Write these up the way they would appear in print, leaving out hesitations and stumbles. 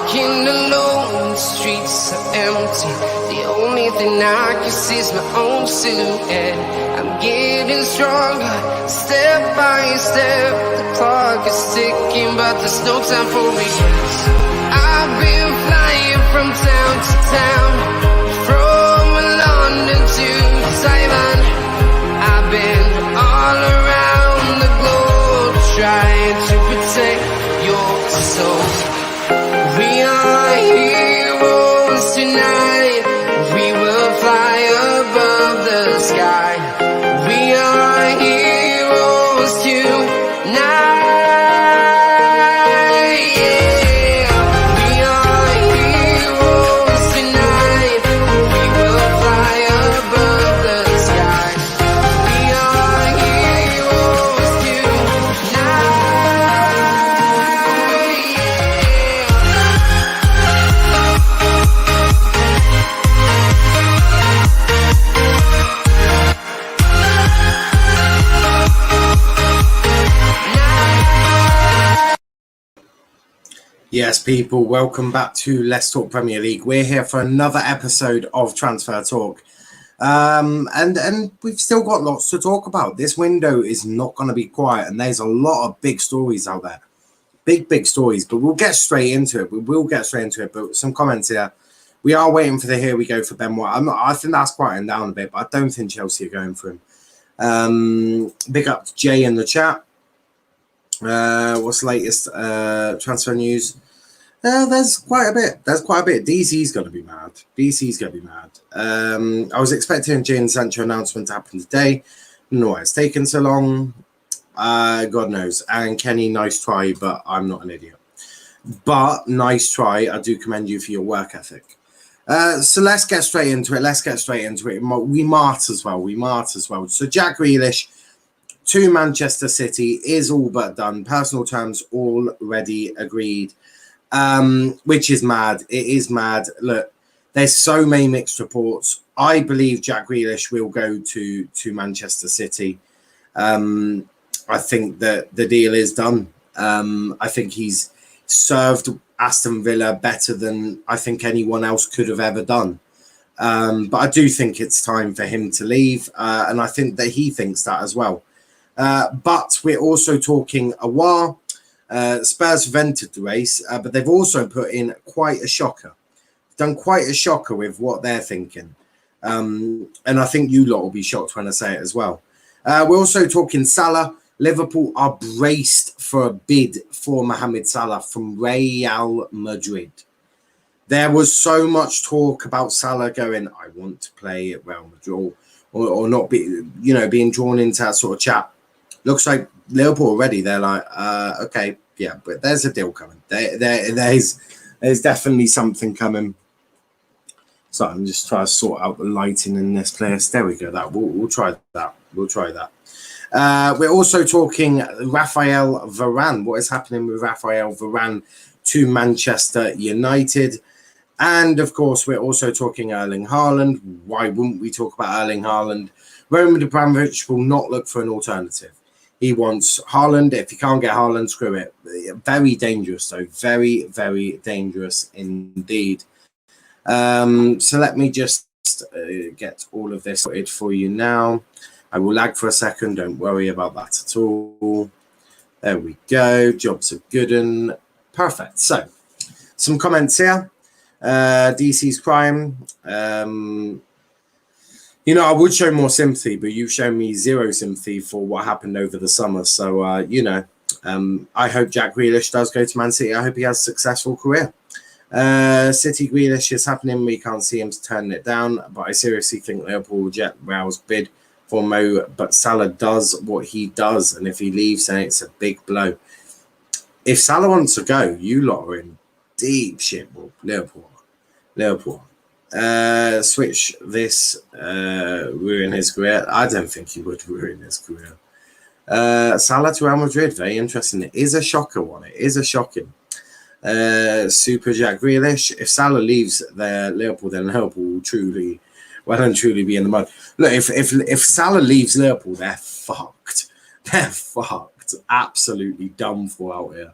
walking alone, the streets are empty. The only thing I can see is my own silhouette. I'm getting stronger, step by step. The clock is ticking, but there's no time for regrets. I've been flying from town to town, from London to Taiwan. I've been all around the globe, trying to protect your soul. We are heroes tonight. We will fly above the sky. We are heroes tonight. Yeah. We are heroes tonight. We will fly above the sky. We are heroes tonight. Yes, people, welcome back to Let's Talk Premier League. We're here for another episode of Transfer Talk. And we've still got lots to talk about. This window is not going to be quiet, and there's a lot of big stories out there. Big stories, but we'll get straight into it. We will get straight into it, but some comments here. We are waiting for the here we go for Ben White. I think that's quieting down a bit, but I don't think Chelsea are going for him. Big up to Jay in the chat. What's the latest transfer news? There's quite a bit. DC's going to be mad. I was expecting Jadon Sancho announcement to happen today. No, why it's taken so long. God knows. And Kenny, nice try, but I'm not an idiot. But nice try. I do commend you for your work ethic. So let's get straight into it. We might as well. So Jack Grealish to Manchester City is all but done. Personal terms already agreed, which is mad. It is mad. Look, there's so many mixed reports. I believe Jack Grealish will go to Manchester City. I think that the deal is done. I think he's served Aston Villa better than I think anyone else could have ever done. But I do think it's time for him to leave, and I think that he thinks that as well. But we're also talking Aouar. Spurs have entered the race, but they've also put in quite a shocker. Done quite a shocker with what they're thinking. And I think you lot will be shocked when I say it as well. We're also talking Salah. Liverpool are braced for a bid for Mohamed Salah from Real Madrid. There was so much talk about Salah going, I want to play at Real Madrid, or not be, being drawn into that sort of chat. Looks like Liverpool already. They're like, okay, yeah, but there's a deal coming. There's definitely something coming. So I'm just trying to sort out the lighting in this place. There we go. That we'll try that. We're also talking Raphael Varane. What is happening with Raphael Varane to Manchester United? And of course, we're also talking Erling Haaland. Why wouldn't we talk about Erling Haaland? Roman Abramovich will not look for an alternative. He wants Haaland. If you can't get Haaland, screw it. Very dangerous, though. Very, very dangerous indeed. So let me just get all of this sorted for you now. I will lag for a second. Don't worry about that at all. There we go. Jobs are good and perfect. So, some comments here. DC's crime. I would show more sympathy, but you've shown me zero sympathy for what happened over the summer. So, I hope Jack Grealish does go to Man City. I hope he has a successful career. City Grealish is happening. We can't see him turning it down, but I seriously think Liverpool will reject Real's bid for Mo. But Salah does what he does, and if he leaves, then it's a big blow. If Salah wants to go, you lot are in deep shit. Well, Liverpool. Switch this, ruin his career. I don't think he would ruin his career. Salah to Real Madrid, very interesting. It is a shocker one. It is a shocking. Super Jack Grealish. If Salah leaves Liverpool, then Liverpool will truly be in the mud. Look, if Salah leaves Liverpool, they're fucked. They're fucked. Absolutely done for out here.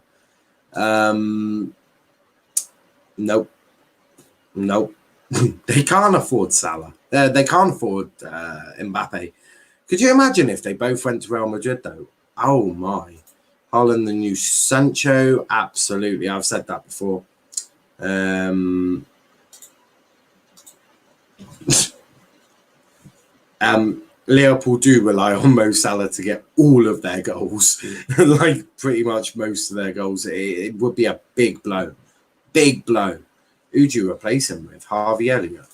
Nope. They can't afford Salah. They can't afford Mbappe. Could you imagine if they both went to Real Madrid, though? Oh, my. Haaland, the new Sancho. Absolutely. I've said that before. Liverpool do rely on Mo Salah to get all of their goals. Like, pretty much most of their goals. It would be a big blow. Big blow. Who do you replace him with? Harvey Elliott.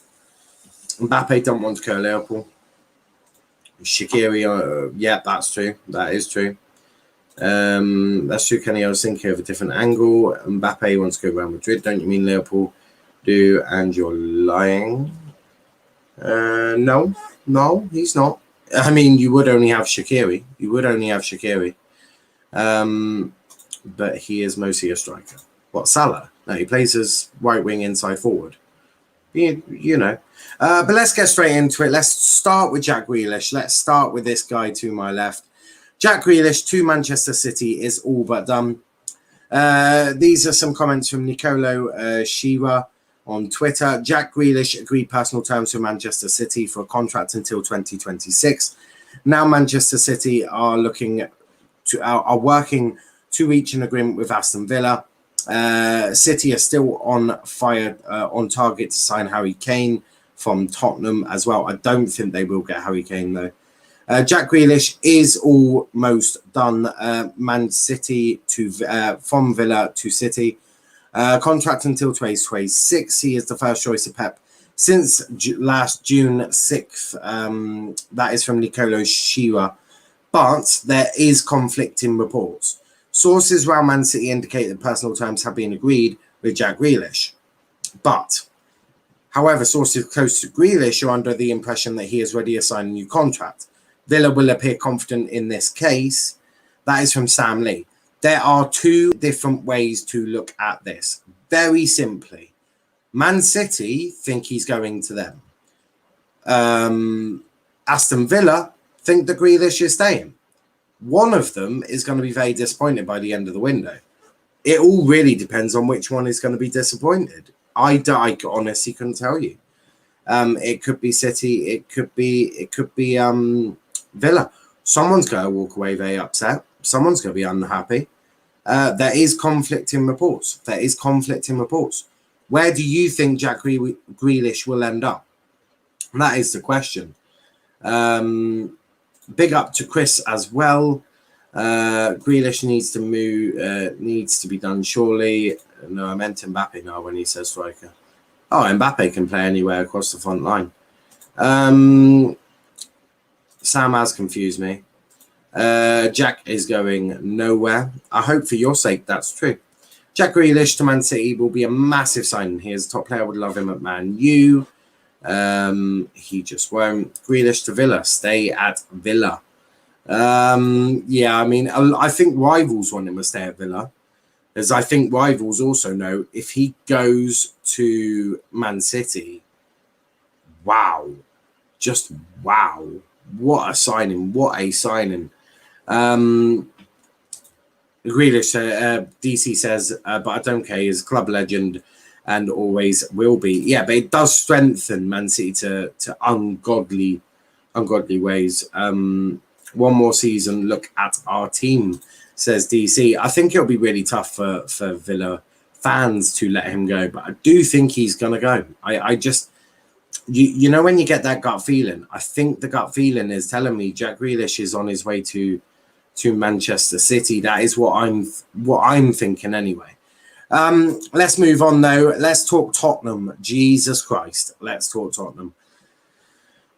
Mbappe don't want to go to Liverpool. Shaqiri, yeah, that's true. That is true. That's true, Kenny. I was thinking of a different angle. Mbappe wants to go Real Madrid. Don't you mean Liverpool do? And you're lying. No, he's not. I mean, you would only have Shaqiri. But he is mostly a striker. What, Salah? No, he plays as right wing inside forward. You know. But let's get straight into it. Let's start with Jack Grealish. Let's start with this guy to my left. Jack Grealish to Manchester City is all but done. These are some comments from Nicolo Shira on Twitter. Jack Grealish agreed personal terms with Manchester City for a contract until 2026. Now Manchester City are working to reach an agreement with Aston Villa. City are still on target to sign Harry Kane from Tottenham as well. I don't think they will get Harry Kane though. Jack Grealish is almost done. Man City from Villa to City. Contract until 2026. He is the first choice of Pep since last June 6th. That is from Nicolo Shira. But there is conflicting reports. Sources around Man City indicate that personal terms have been agreed with Jack Grealish. But, however, sources close to Grealish are under the impression that he is ready to sign a new contract. Villa will appear confident in this case. That is from Sam Lee. There are two different ways to look at this. Very simply, Man City think he's going to them. Aston Villa think that Grealish is staying. One of them is going to be very disappointed by the end of the window. It all really depends on which one is going to be disappointed. I honestly couldn't tell you. It could be City. It could be Villa. Someone's going to walk away very upset. Someone's going to be unhappy. There is conflicting reports. Where do you think Jack Grealish will end up? That is the question. Big up to Chris as well. Grealish needs to move. Needs to be done surely. No, I meant Mbappe now when he says striker. Oh, Mbappe can play anywhere across the front line. Sam has confused me. Jack is going nowhere. I hope for your sake that's true. Jack Grealish to Man City will be a massive signing. He is a top player. Would love him at Man U. He just won't. Grealish to Villa. Stay at Villa. Yeah, I mean, I think rivals want him to stay at Villa. As I think rivals also know if he goes to Man City, wow. Just wow. What a signing. Grealish, DC says, but I don't care. He's club legend and always will be. Yeah, but it does strengthen Man City to ungodly ways. One more season, look at our team, says DC. I think it'll be really tough for Villa fans to let him go, but I do think he's going to go. I just, you know, when you get that gut feeling, I think the gut feeling is telling me Jack Grealish is on his way to Manchester City. That is what I'm thinking anyway. Let's move on though. Let's talk Tottenham. Jesus Christ. Let's talk Tottenham.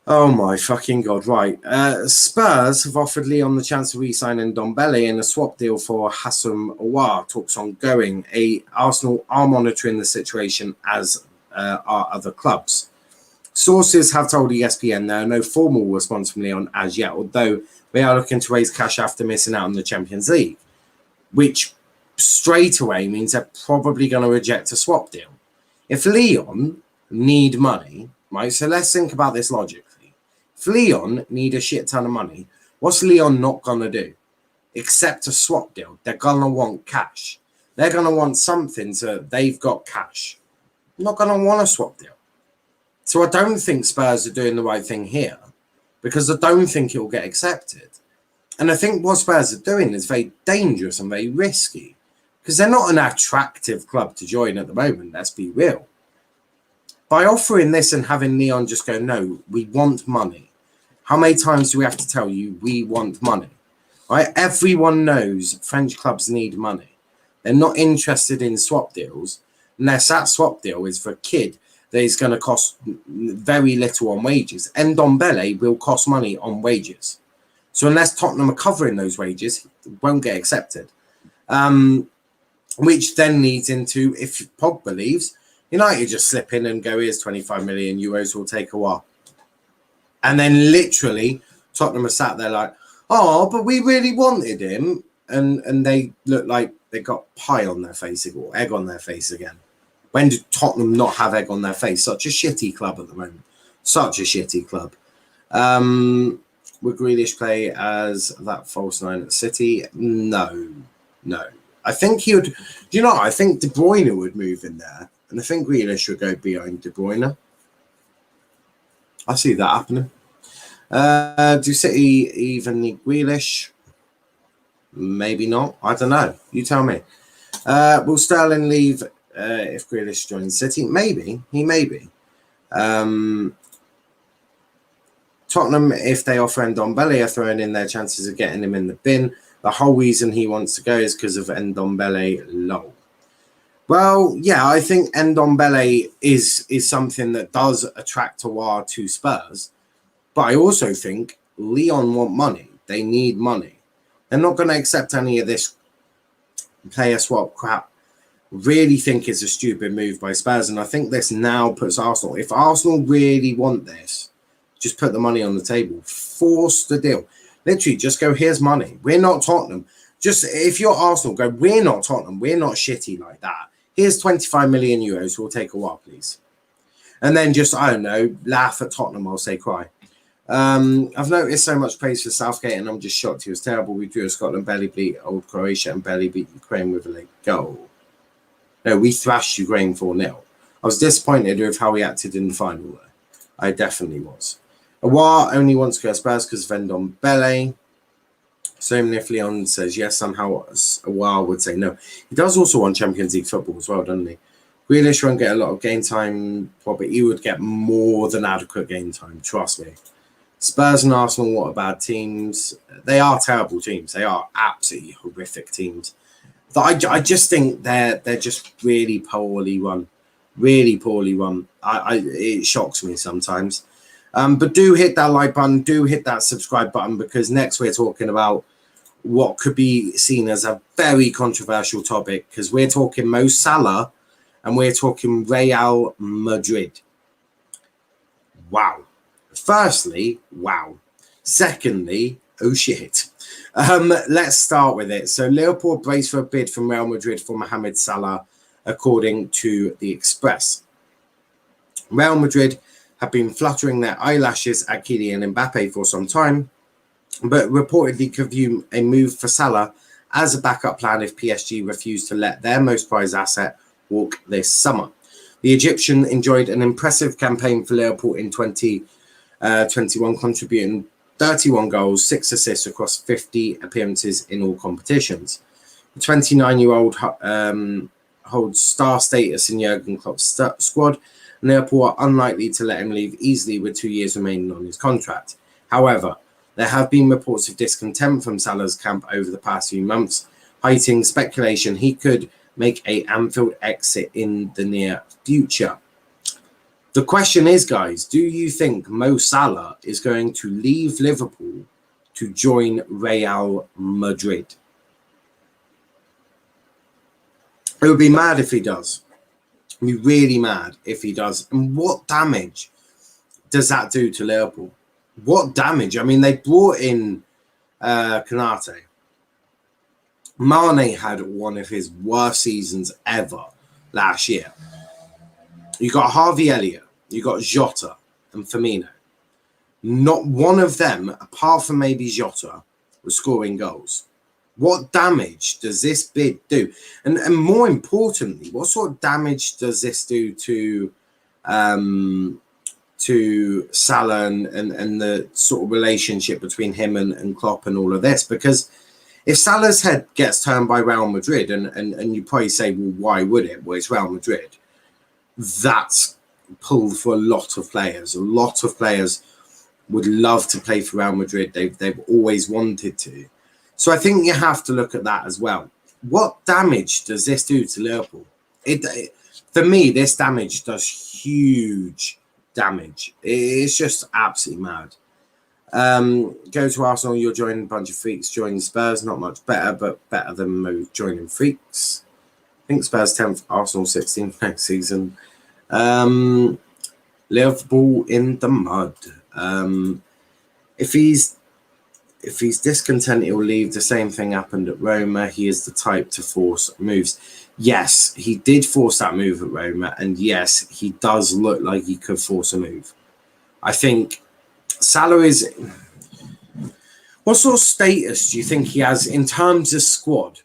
Oh my fucking God. Right. Spurs have offered Leon the chance to re-sign Ndombele in a swap deal for Hassan Aouar. Talks ongoing. Arsenal are monitoring the situation as are other clubs. Sources have told ESPN there are no formal response from Leon as yet, although they are looking to raise cash after missing out on the Champions League, which straight away means they're probably going to reject a swap deal. If Leon need money, right, so let's think about this logically. If Leon need a shit ton of money, what's Leon not going to do? Except a swap deal. They're going to want cash. They're going to want something so they've got cash, not going to want a swap deal. So I don't think Spurs are doing the right thing here, because I don't think it will get accepted. And I think what Spurs are doing is very dangerous and very risky, because they're not an attractive club to join at the moment, let's be real. By offering this and having Leon just go, no, we want money. How many times do we have to tell you we want money? Right? Everyone knows French clubs need money. They're not interested in swap deals unless that swap deal is for a kid that is going to cost very little on wages. Ndombele will cost money on wages. So unless Tottenham are covering those wages, it won't get accepted. Which then leads into, if Pogba leaves, United just slip in and go, here's 25 million euros, we'll take Aouar. And then literally, Tottenham are sat there like, oh, but we really wanted him. And they look like they got pie on their face or egg on their face again. When did Tottenham not have egg on their face? Such a shitty club at the moment. Such a shitty club. Would Grealish play as that false nine at City? No. I think he would. Do you know? I think De Bruyne would move in there, and I think Grealish would go behind De Bruyne. I see that happening. Do City even need Grealish? Maybe not. I don't know. You tell me. Will Sterling leave if Grealish joins City? Maybe. He may be. Tottenham, if they offer Ndombele, are throwing in their chances of getting him in the bin. The whole reason he wants to go is because of Ndombele. Lol. Well, yeah, I think Ndombele is something that does attract Aouar to Spurs. But I also think Lyon want money. They need money. They're not going to accept any of this player swap crap. Really think it's a stupid move by Spurs. And I think this now puts Arsenal. If Arsenal really want this, just put the money on the table. Force the deal. Literally, just go, here's money. We're not Tottenham. Just, if you're Arsenal, go, we're not Tottenham. We're not shitty like that. Here's 25 million euros. We'll take Aouar, please. And then just, I don't know, laugh at Tottenham, I'll say cry. I've noticed so much praise for Southgate, and I'm just shocked he was terrible. We drew Scotland, barely beat old Croatia, and barely beat Ukraine with a late goal. No, we thrashed Ukraine 4-0. I was disappointed with how he acted in the final, though. I definitely was. Aouar only wants to go to Spurs because of Ndombele. So if Leon says yes, somehow Aouar would say no. He does also want Champions League football as well, doesn't he? Grealish won't get a lot of game time, but he would get more than adequate game time, trust me. Spurs and Arsenal, what about teams? They are terrible teams. They are absolutely horrific teams. I just think they're just really poorly run. Really poorly run. It shocks me sometimes. But do hit that like button. Do hit that subscribe button, because next we're talking about what could be seen as a very controversial topic, because we're talking Mo Salah and we're talking Real Madrid. Wow. Firstly, wow. Secondly, oh shit. Let's start with it. So Liverpool braced for a bid from Real Madrid for Mohamed Salah, according to the Express. Real Madrid have been fluttering their eyelashes at Kylian Mbappe for some time, but reportedly could view a move for Salah as a backup plan if PSG refuse to let their most prized asset walk this summer. The Egyptian enjoyed an impressive campaign for Liverpool in 2021, contributing 31 goals, 6 assists across 50 appearances in all competitions. The 29-year-old holds star status in Jurgen Klopp's squad, and Liverpool are unlikely to let him leave easily with 2 years remaining on his contract. However, there have been reports of discontent from Salah's camp over the past few months, heightening speculation he could make an Anfield exit in the near future. The question is, guys, do you think Mo Salah is going to leave Liverpool to join Real Madrid? It would be mad if he does. It would be really mad if he does. And what damage does that do to Liverpool? What damage? I mean, they brought in Konate. Mane had one of his worst seasons ever last year. You got Harvey Elliott, you got Jota and Firmino. Not one of them, apart from maybe Jota, was scoring goals. What damage does this bid do? And more importantly, what sort of damage does this do to Salah and the sort of relationship between him and Klopp and all of this? Because if Salah's head gets turned by Real Madrid, and you probably say, well, why would it? Well, it's Real Madrid. That's pulled for a lot of players. A lot of players would love to play for Real Madrid. They've always wanted to. So I think you have to look at that as well. What damage does this do to Liverpool? For me, this damage does huge damage. It's just absolutely mad. Go to Arsenal, you're joining a bunch of freaks, joining Spurs, not much better, but better than joining freaks. I think Spurs 10th, Arsenal 16th next season. Liverpool in the mud. If he's discontent, he'll leave. The same thing happened at Roma. He is the type to force moves. Yes, he did force that move at Roma, and yes, he does look like he could force a move. I think Salah is... What sort of status do you think he has in terms of squad?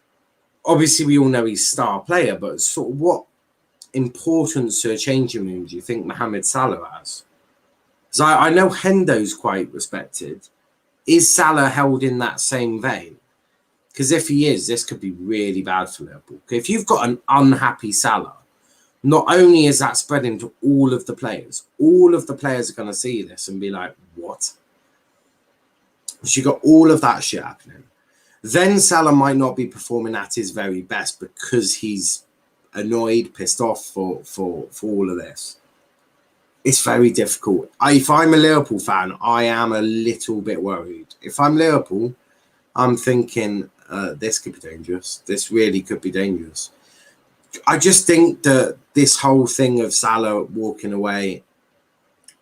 Obviously, we all know he's a star player, but sort of what importance to a changing room do you think Mohamed Salah has? So I know Hendo's quite respected. Is Salah held in that same vein? Because if he is, this could be really bad for Liverpool. If you've got an unhappy Salah, not only is that spreading to all of the players are going to see this and be like, what? So you got all of that shit happening. Then Salah might not be performing at his very best because he's annoyed, pissed off for all of this. It's very difficult. If I'm a Liverpool fan, I am a little bit worried. If I'm Liverpool, I'm thinking this could be dangerous. This really could be dangerous. I just think that this whole thing of Salah walking away,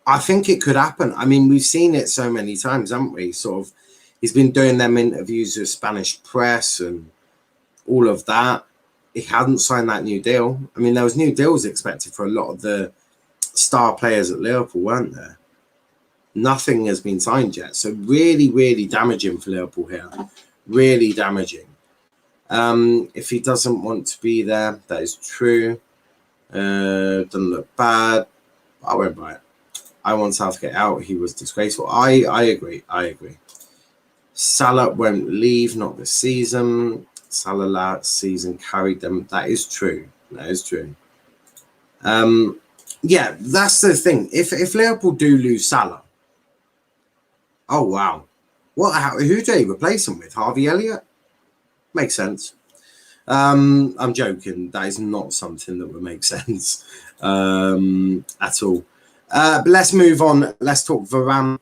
I think it could happen. I mean, we've seen it so many times, haven't we? Sort of, he's been doing them interviews with Spanish press and all of that. He hadn't signed that new deal. I mean, there was new deals expected for a lot of the star players at Liverpool, weren't there? Nothing has been signed yet. So really, really damaging for Liverpool here. Really damaging. If he doesn't want to be there, that is true. Doesn't look bad. I won't buy it. I want Southgate out. He was disgraceful. I agree. Salah won't leave, not this season. Salah last season carried them. That is true. Yeah, that's the thing. If Liverpool do lose Salah, oh wow, who do they replace him with? Harvey Elliott? Makes sense. I'm joking. That is not something that would make sense at all. But let's move on. Let's talk Varane.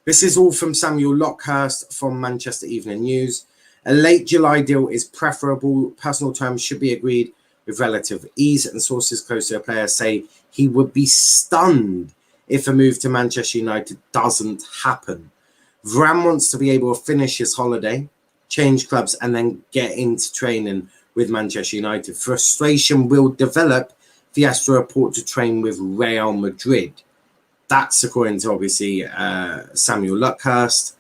This is all from Samuel Lockhurst from Manchester Evening News. A late July deal is preferable. Personal terms should be agreed with relative ease, and sources close to a player say he would be stunned if a move to Manchester United doesn't happen. Varane wants to be able to finish his holiday, change clubs, and then get into training with Manchester United. Frustration will develop if he has to report to train with Real Madrid. That's according to, obviously, Samuel Luckhurst.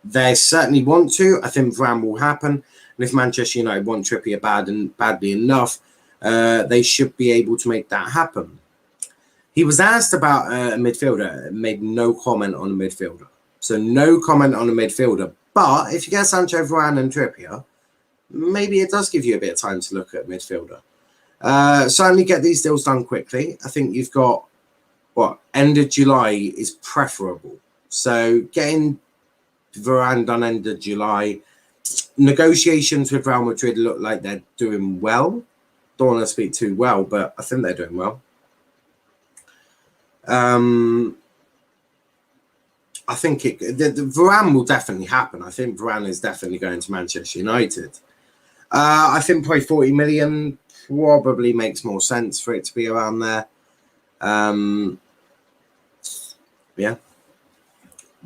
They certainly want to. I think Varane will happen. And if Manchester United want Trippier badly enough, they should be able to make that happen. He was asked about a midfielder and made no comment on a midfielder. So no comment on a midfielder. But if you get Sancho, Varane and Trippier, maybe it does give you a bit of time to look at midfielder. Certainly get these deals done quickly. I think you've got, end of July is preferable. So getting Varane done end of July. Negotiations with Real Madrid look like they're doing well. Don't want to speak too well, but I think they're doing well. I think the Varane will definitely happen. I think Varane is definitely going to Manchester United. I think probably 40 million probably makes more sense for it to be around there. Yeah.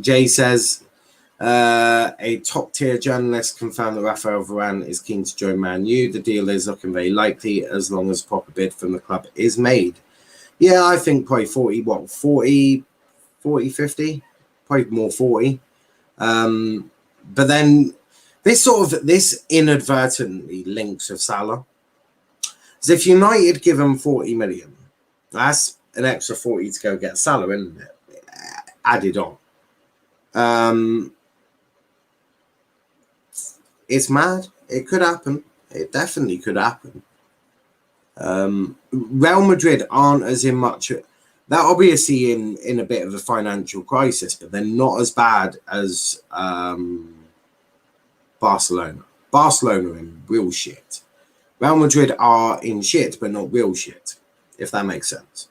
Jay says, a top-tier journalist confirmed that Raphael Varane is keen to join Man U. The deal is looking very likely as long as a proper bid from the club is made. Yeah, I think probably 40, 50? Probably more 40. But then this inadvertently links with Salah. So if United give him 40 million, that's an extra 40 to go get Salah, isn't it? Added on. It's mad. It could happen. It definitely could happen. Real Madrid aren't as in much. They're obviously in a bit of a financial crisis, but they're not as bad as Barcelona. Barcelona are in real shit. Real Madrid are in shit, but not real shit, if that makes sense.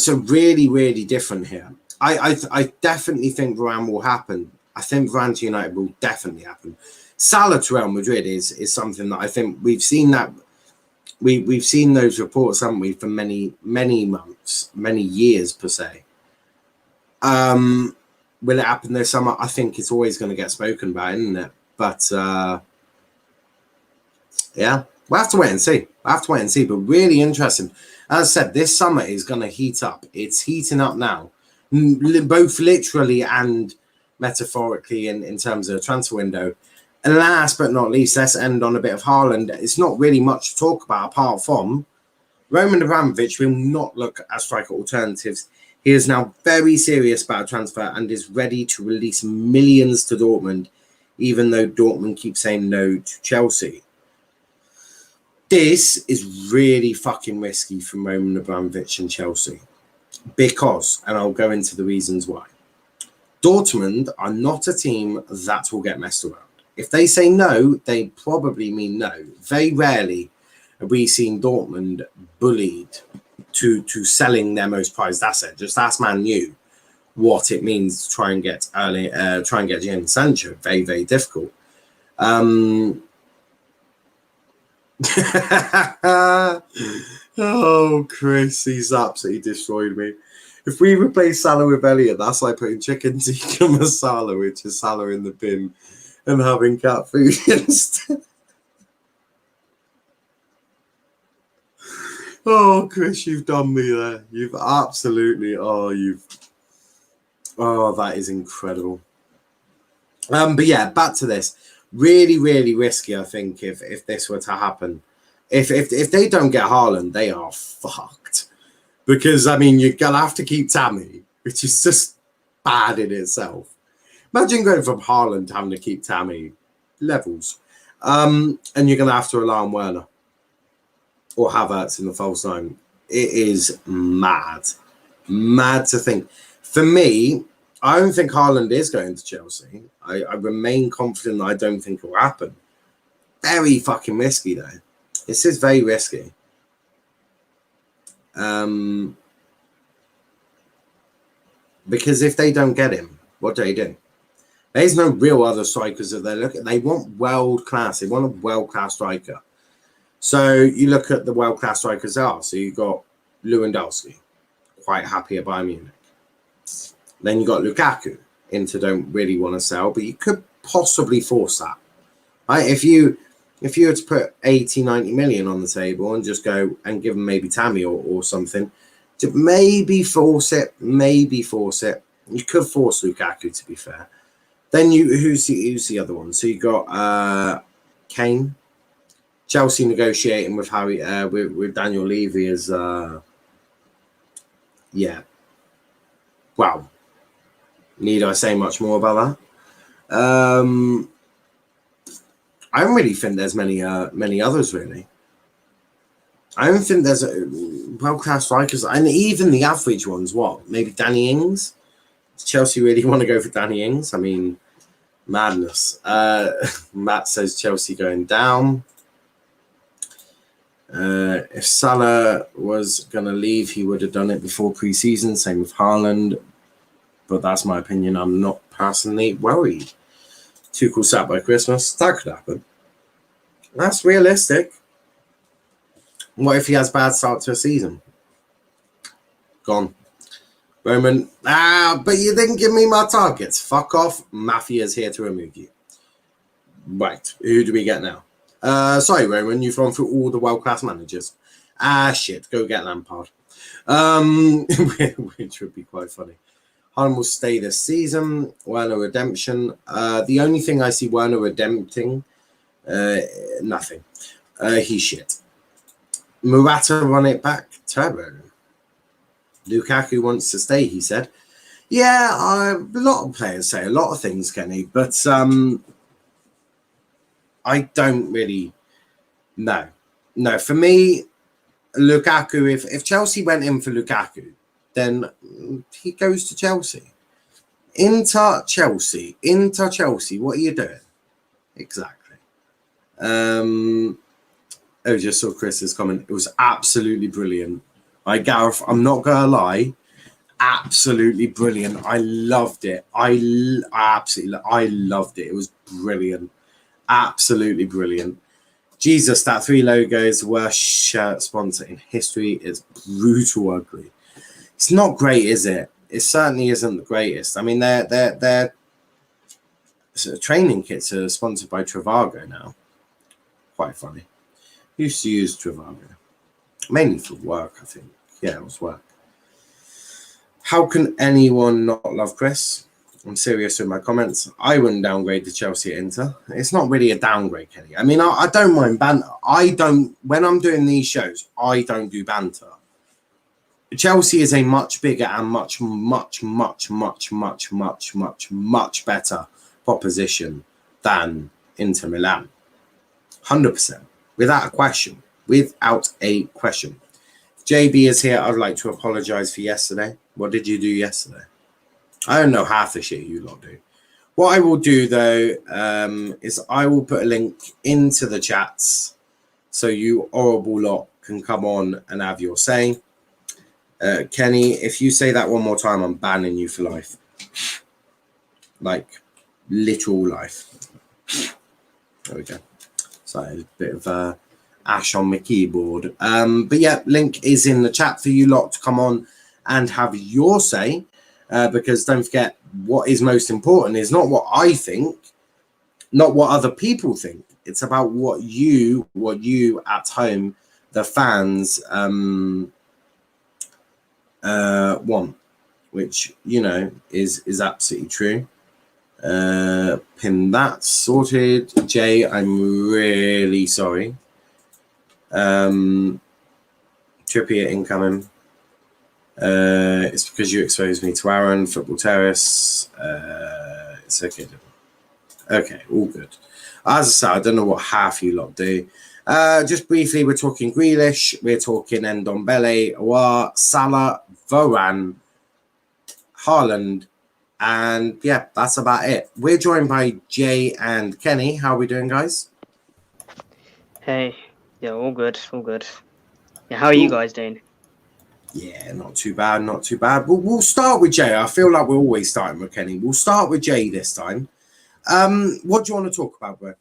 So really, really different here. I definitely think Varane will happen. I think Varane to United will definitely happen. Salah to Real Madrid is something that I think we've seen that we've seen those reports, haven't we, for many months, many years per se. Will it happen this summer? I think it's always going to get spoken about, isn't it? But yeah, we'll have to wait and see. But really interesting. As I said, this summer is going to heat up. It's heating up now, both literally and metaphorically in terms of the transfer window. And last but not least, let's end on a bit of Haaland. It's not really much to talk about apart from Roman Abramovich will not look at striker alternatives. He is now very serious about a transfer and is ready to release millions to Dortmund, even though Dortmund keep saying no to Chelsea. This is really fucking risky from Roman Abramovich and Chelsea because, and I'll go into the reasons why, Dortmund are not a team that will get messed around. If they say no, they probably mean no. Very rarely have we seen Dortmund bullied to selling their most prized asset. Just ask Man U what it means to try and get Jadon Sancho. Very, very difficult. Oh, Chris, he's absolutely destroyed me. If we replace Salah with Elliot, that's like putting chicken tikka masala, which is Salah in the bin, and having cat food instead. Oh, Chris, you've done me there. You've absolutely, that is incredible. But yeah, back to this. Really, really risky, I think, if this were to happen. If they don't get Haaland, they are fucked. Because, I mean, you're going to have to keep Tammy, which is just bad in itself. Imagine going from Haaland to having to keep Tammy. Levels. And you're going to have to rely on Werner. Or Havertz in the false nine. It is mad. Mad to think. For me, I don't think Haaland is going to Chelsea. I remain confident that I don't think it will happen. Very fucking risky, though. This is very risky. Because if they don't get him, what do they do? There's no real other strikers that they're looking at. They want world class. They want a world class striker. So you look at the world class strikers there are. So you've got Lewandowski, quite happy at Bayern Munich. Then you got Lukaku. Inter don't really want to sell, but you could possibly force that. Right? If you were to put 80, 90 million on the table and just go and give them maybe Tammy or something, to maybe force it. You could force Lukaku, to be fair. Then who's the other one? So you got Kane. Chelsea negotiating with Harry with Daniel Levy as wow. Need I say much more about that? I don't really think there's many others really. I don't think there's world-class strikers, and even the average ones. What? Maybe Danny Ings. Does Chelsea really want to go for Danny Ings? I mean, madness. Matt says Chelsea going down. If Salah was going to leave, he would have done it before pre-season. Same with Haaland. But that's my opinion. I'm not personally worried. Tuchel sat by Christmas. That could happen. That's realistic. What if he has a bad start to a season? Gone. Roman. But you didn't give me my targets. Fuck off. Mafia's here to remove you. Right. Who do we get now? Sorry, Roman. You've gone through all the world-class managers. Shit. Go get Lampard. Which would be quite funny. Haaland will stay this season. Werner redemption. The only thing I see Werner redempting, nothing. He's shit. Murata run it back. Turbo. Lukaku wants to stay, he said. Yeah, a lot of players say a lot of things, Kenny, but I don't really know. No, for me, Lukaku, if Chelsea went in for Lukaku, then he goes to Chelsea. Inter Chelsea. What are you doing? Exactly. Just saw Chris's comment. It was absolutely brilliant. Gareth, I'm not going to lie. Absolutely brilliant. I loved it. I loved it. It was brilliant. Absolutely brilliant. Jesus, that 3 logos, worst shirt sponsor in history. It's brutal ugly. It's not great, is it? It certainly isn't the greatest. I mean, their training kits are sponsored by Trivago now. Quite funny. Used to use Trivago. Mainly for work, I think. Yeah, it was work. How can anyone not love Chris? I'm serious with my comments. I wouldn't downgrade to Chelsea at Inter. It's not really a downgrade, Kenny. I mean, I don't mind banter. When I'm doing these shows, I don't do banter. Chelsea is a much bigger and much better proposition than Inter Milan. 100%. Without a question. Without a question. If JB is here, I'd like to apologise for yesterday. What did you do yesterday? I don't know half the shit you lot do. What I will do, though, is I will put a link into the chats so you horrible lot can come on and have your say. Kenny, if you say that one more time, I'm banning you for life. Like, literal life. There we go. So, a bit of ash on my keyboard. But yeah, link is in the chat for you lot to come on and have your say. Because don't forget, what is most important is not what I think, not what other people think. It's about what you at home, the fans, want, which, you know, is absolutely true. Pin that sorted. Jay, I'm really sorry. Trippier incoming. It's because you exposed me to Aaron, Football Terrace. It's okay. Okay, all good. As I said, I don't know what half you lot do. Just briefly, we're talking Grealish, we're talking Ndombele, Aouar, Salah, Varane, Haaland, and yeah, that's about it. We're joined by Jay and Kenny. How are we doing, guys? Hey, yeah, all good. Yeah, how are you guys doing? Yeah, not too bad. We'll start with Jay. I feel like we're always starting with Kenny. We'll start with Jay this time. What do you want to talk about, bro?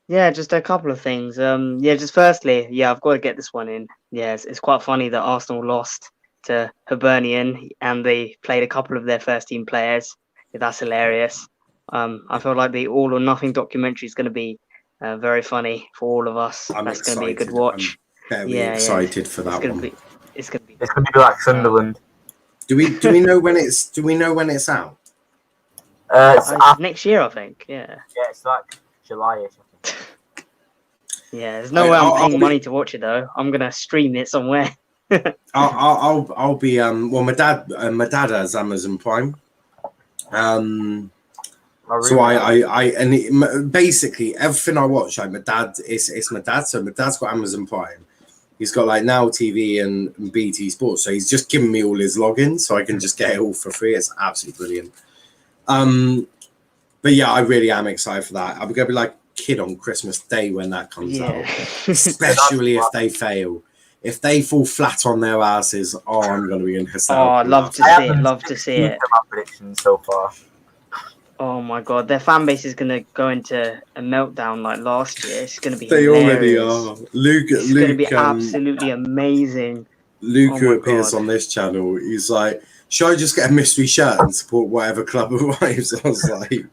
Yeah, just a couple of things. Just firstly, I've got to get this one in. Yeah, it's quite funny that Arsenal lost to Hibernian and they played a couple of their first team players. Yeah, that's hilarious. I feel like the All or Nothing documentary is going to be very funny for all of us. That's going to be a good watch. I'm very excited for that one. It's gonna be like Sunderland. Do we know when it's out? It's next year, I think. Yeah. Yeah, it's like July-ish, I think. Yeah, there's no way I'm paying money to watch it though. I'm gonna stream it somewhere. I'll be my dad has Amazon Prime. So basically everything I watch, like my dad, it's my dad. So my dad's got Amazon Prime. He's got like Now TV and BT Sports. So he's just given me all his logins so I can just get it all for free. It's absolutely brilliant. But yeah, I really am excited for that. I'm gonna be like a kid on Christmas Day when that comes out. Especially if they fail. If they fall flat on their asses, I'm gonna be in hysterical. Oh, I'd love to see it. My predictions so far. Oh my god, their fan base is gonna go into a meltdown like last year. It's gonna be They hilarious. already are. Luke, gonna be absolutely amazing. Luke, who appears on this channel, he's like, should I just get a mystery shirt and support whatever club arrives? I was like,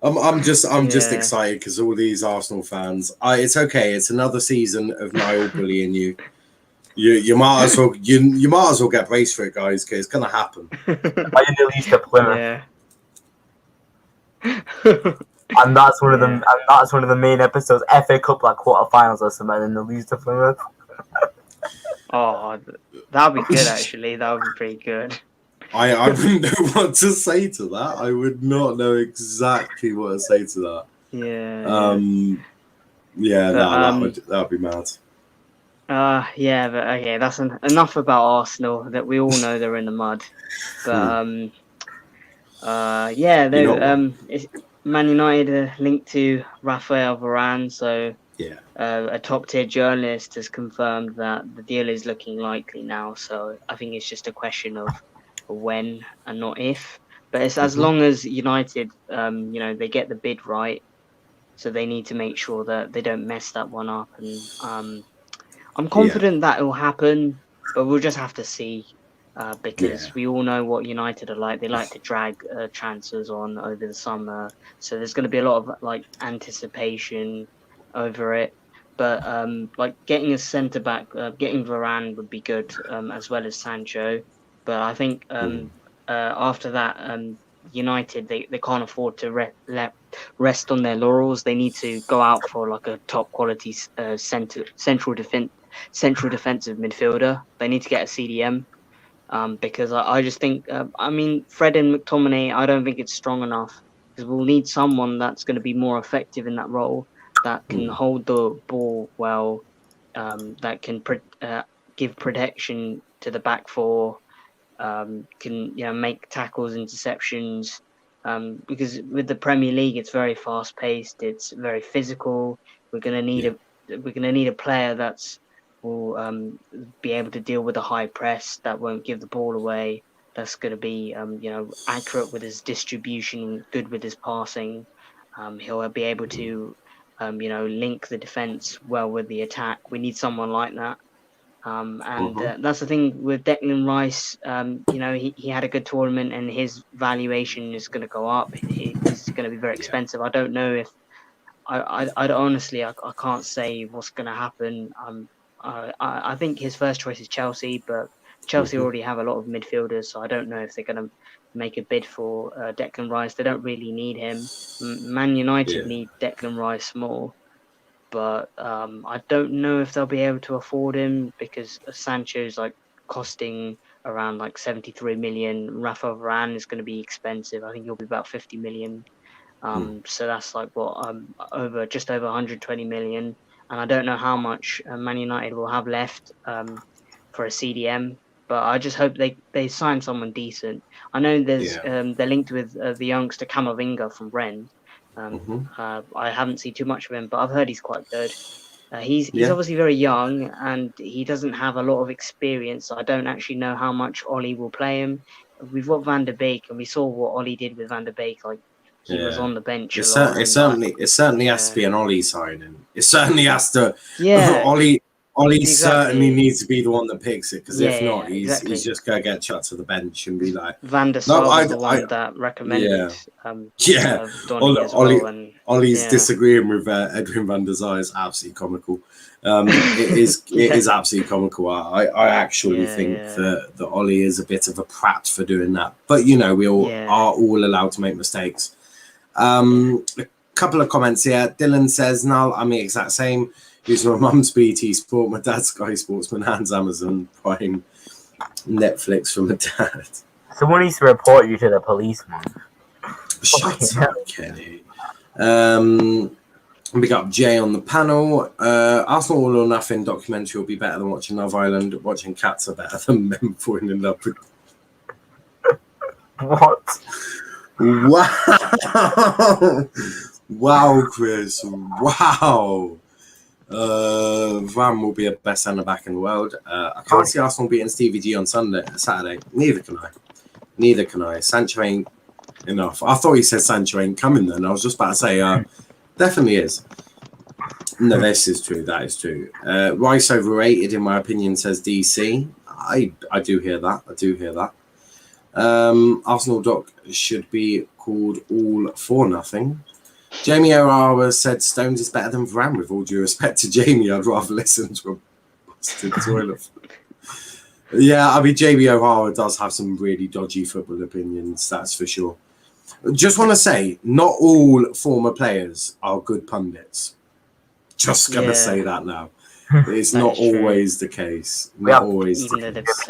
I'm just excited because all these Arsenal fans. It's okay. It's another season of Niall bullying you. You might as well you might as well get braced for it, guys, because it's gonna happen. I didn't at least to Plymouth. yeah. And that's one of them. Yeah. And that's one of the main episodes. FA Cup like quarterfinals or something, and they lose to Plymouth. Oh, that would be good actually. That would be pretty good. I wouldn't know what to say to that. I would not know exactly what to say to that. Yeah. Yeah, But, that would be mad. Yeah, but okay, that's enough about Arsenal. That we all know they're in the mud. But yeah, they Man United are linked to Rafael Varane, so Yeah. a top tier journalist has confirmed that the deal is looking likely now. So I think it's just a question of when and not if. But it's as long as United, they get the bid right. So they need to make sure that they don't mess that one up. And I'm confident that it will happen, but we'll just have to see. Because we all know what United are like. They like to drag transfers on over the summer. So there's going to be a lot of like anticipation over it. But like getting a centre back, getting Varane would be good, as well as Sancho. But I think after that, United they can't afford to rest on their laurels. They need to go out for like a top quality central defensive midfielder. They need to get a CDM. Because I just think, Fred and McTominay, I don't think it's strong enough because we'll need someone that's going to be more effective in that role, that can hold the ball well, that can give protection to the back four, can make tackles, interceptions. Because with the Premier League, it's very fast paced, it's very physical. We're going to need a player that's will be able to deal with a high press that won't give the ball away. That's going to be accurate with his distribution, good with his passing. He'll be able to link the defense well with the attack. We need someone like that. That's the thing with Declan Rice. He had a good tournament and his valuation is going to go up. He's going to be very expensive. I don't know if I honestly can't say what's going to happen. I think his first choice is Chelsea, but Chelsea already have a lot of midfielders, so I don't know if they're going to make a bid for Declan Rice. They don't really need him. Man United need Declan Rice more, but I don't know if they'll be able to afford him because Sancho's like costing around like 73 million. Rafa Varane is going to be expensive. I think he'll be about 50 million. So that's like just over 120 million. And I don't know how much Man United will have left for a CDM, but I just hope they sign someone decent. I know they're linked with the youngster Camavinga from Rennes. I haven't seen too much of him, but I've heard he's quite good. He's obviously very young and he doesn't have a lot of experience. So I don't actually know how much Ollie will play him. We've got Van der Beek, and we saw what Ollie did with Van der Beek. Like he was on the bench. It certainly has to be an Ollie signing. It certainly has to. Yeah, Ollie certainly needs to be the one that picks it, because if not, he's just gonna get chucked to the bench and be like. Van der Sar was the one that recommended. Ollie's disagreeing with Edwin van der Sar is absolutely comical. It is absolutely comical. I actually think that Ollie is a bit of a prat for doing that, but we all are all allowed to make mistakes. A couple of comments here. Dylan says, "No, I'm the exact same. Using my mum's BT Sport, my dad's Sky Sports, my nan's Amazon Prime, Netflix from my dad." Someone needs to report you to the police, man. Shut up, Kenny. We got Jay on the panel. Arsenal All or Nothing documentary will be better than watching Love Island. Watching cats are better than men falling in love with. What? Wow. Wow, Chris. Wow. Ram will be a best centre back in the world. I can't see Arsenal beating Stevie G on Saturday. Neither can I. Sancho ain't enough. I thought he said Sancho ain't coming then. I was just about to say, definitely is. No, this is true. That is true. Rice overrated, in my opinion, says DC. I do hear that. Arsenal doc should be called All for Nothing. Jamie Aouar said Stones is better than Varane. With all due respect to Jamie, I'd rather listen to a bastard toilet. Yeah, I mean, JB O'Hara does have some really dodgy football opinions, that's for sure. Just want to say, not all former players are good pundits. Just going to say that now. It's That not is true. always the case. Not always Even the though case.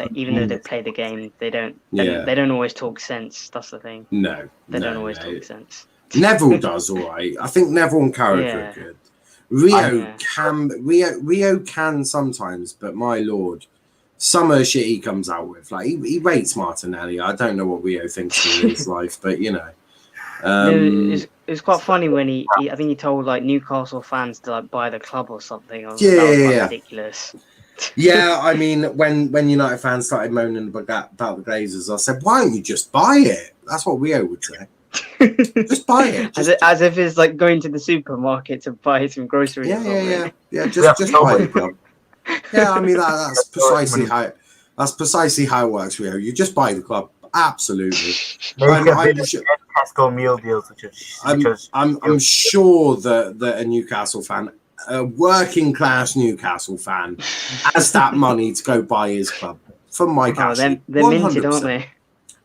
they play the game, they don't always talk sense. That's the thing. No. They don't always talk sense. Neville does all right. I think Neville and Carrick are good. Rio can sometimes, but my lord, some of the shit he comes out with, like he rates Martinelli. I don't know what Rio thinks in his life, but you know. It's quite funny when he I think he told like Newcastle fans to like buy the club or something. That was ridiculous. Yeah, I mean, when United fans started moaning about the Glazers, I said, "Why don't you just buy it?" That's what Rio would say. Just buy it. As if it's like going to the supermarket to buy some groceries. Yeah. Just buy the club. Yeah, I mean that's precisely how it works, Rio. You just buy the club. Absolutely. Tesco meal deals, I'm sure that a Newcastle fan, a working class Newcastle fan, has that money to go buy his club from my cash. They're minted, aren't they?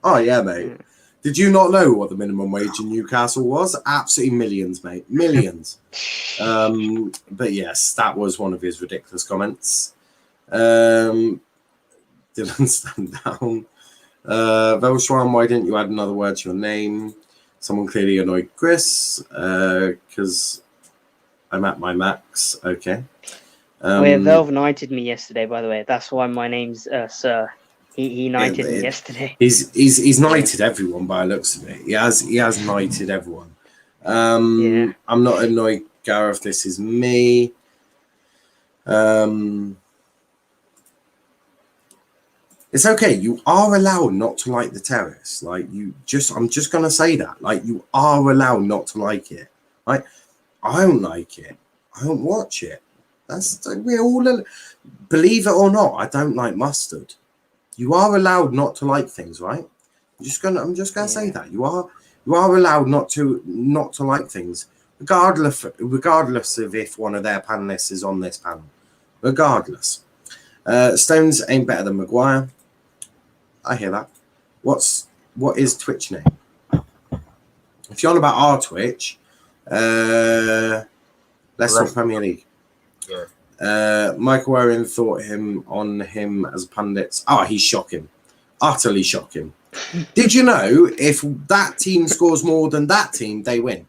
Oh yeah, mate. Did you not know what the minimum wage in Newcastle was? Absolutely millions, mate. Millions. But yes, that was one of his ridiculous comments. Didn't stand down. Velshwan, why didn't you add another word to your name? Someone clearly annoyed Chris because I'm at my max. Okay. Velv knighted me yesterday, by the way. That's why my name's Sir. He knighted me yesterday. He's knighted everyone by the looks of it. He has knighted everyone. I'm not annoyed, Gareth. This is me. It's okay. You are allowed not to like the terrace. Like I'm just gonna say that. Like you are allowed not to like it. Like I don't like it. I don't watch it. We're all. Believe it or not, I don't like mustard. You are allowed not to like things, right? I'm just gonna say that you are allowed not to like things, regardless of if one of their panelists is on this panel. Regardless, Stones ain't better than Maguire. I hear that. What is Twitch name? If you're on about our Twitch, let's talk Premier League. Yeah. Michael Owen thought on him as pundits. He's shocking. Utterly shocking. Did you know if that team scores more than that team, they win?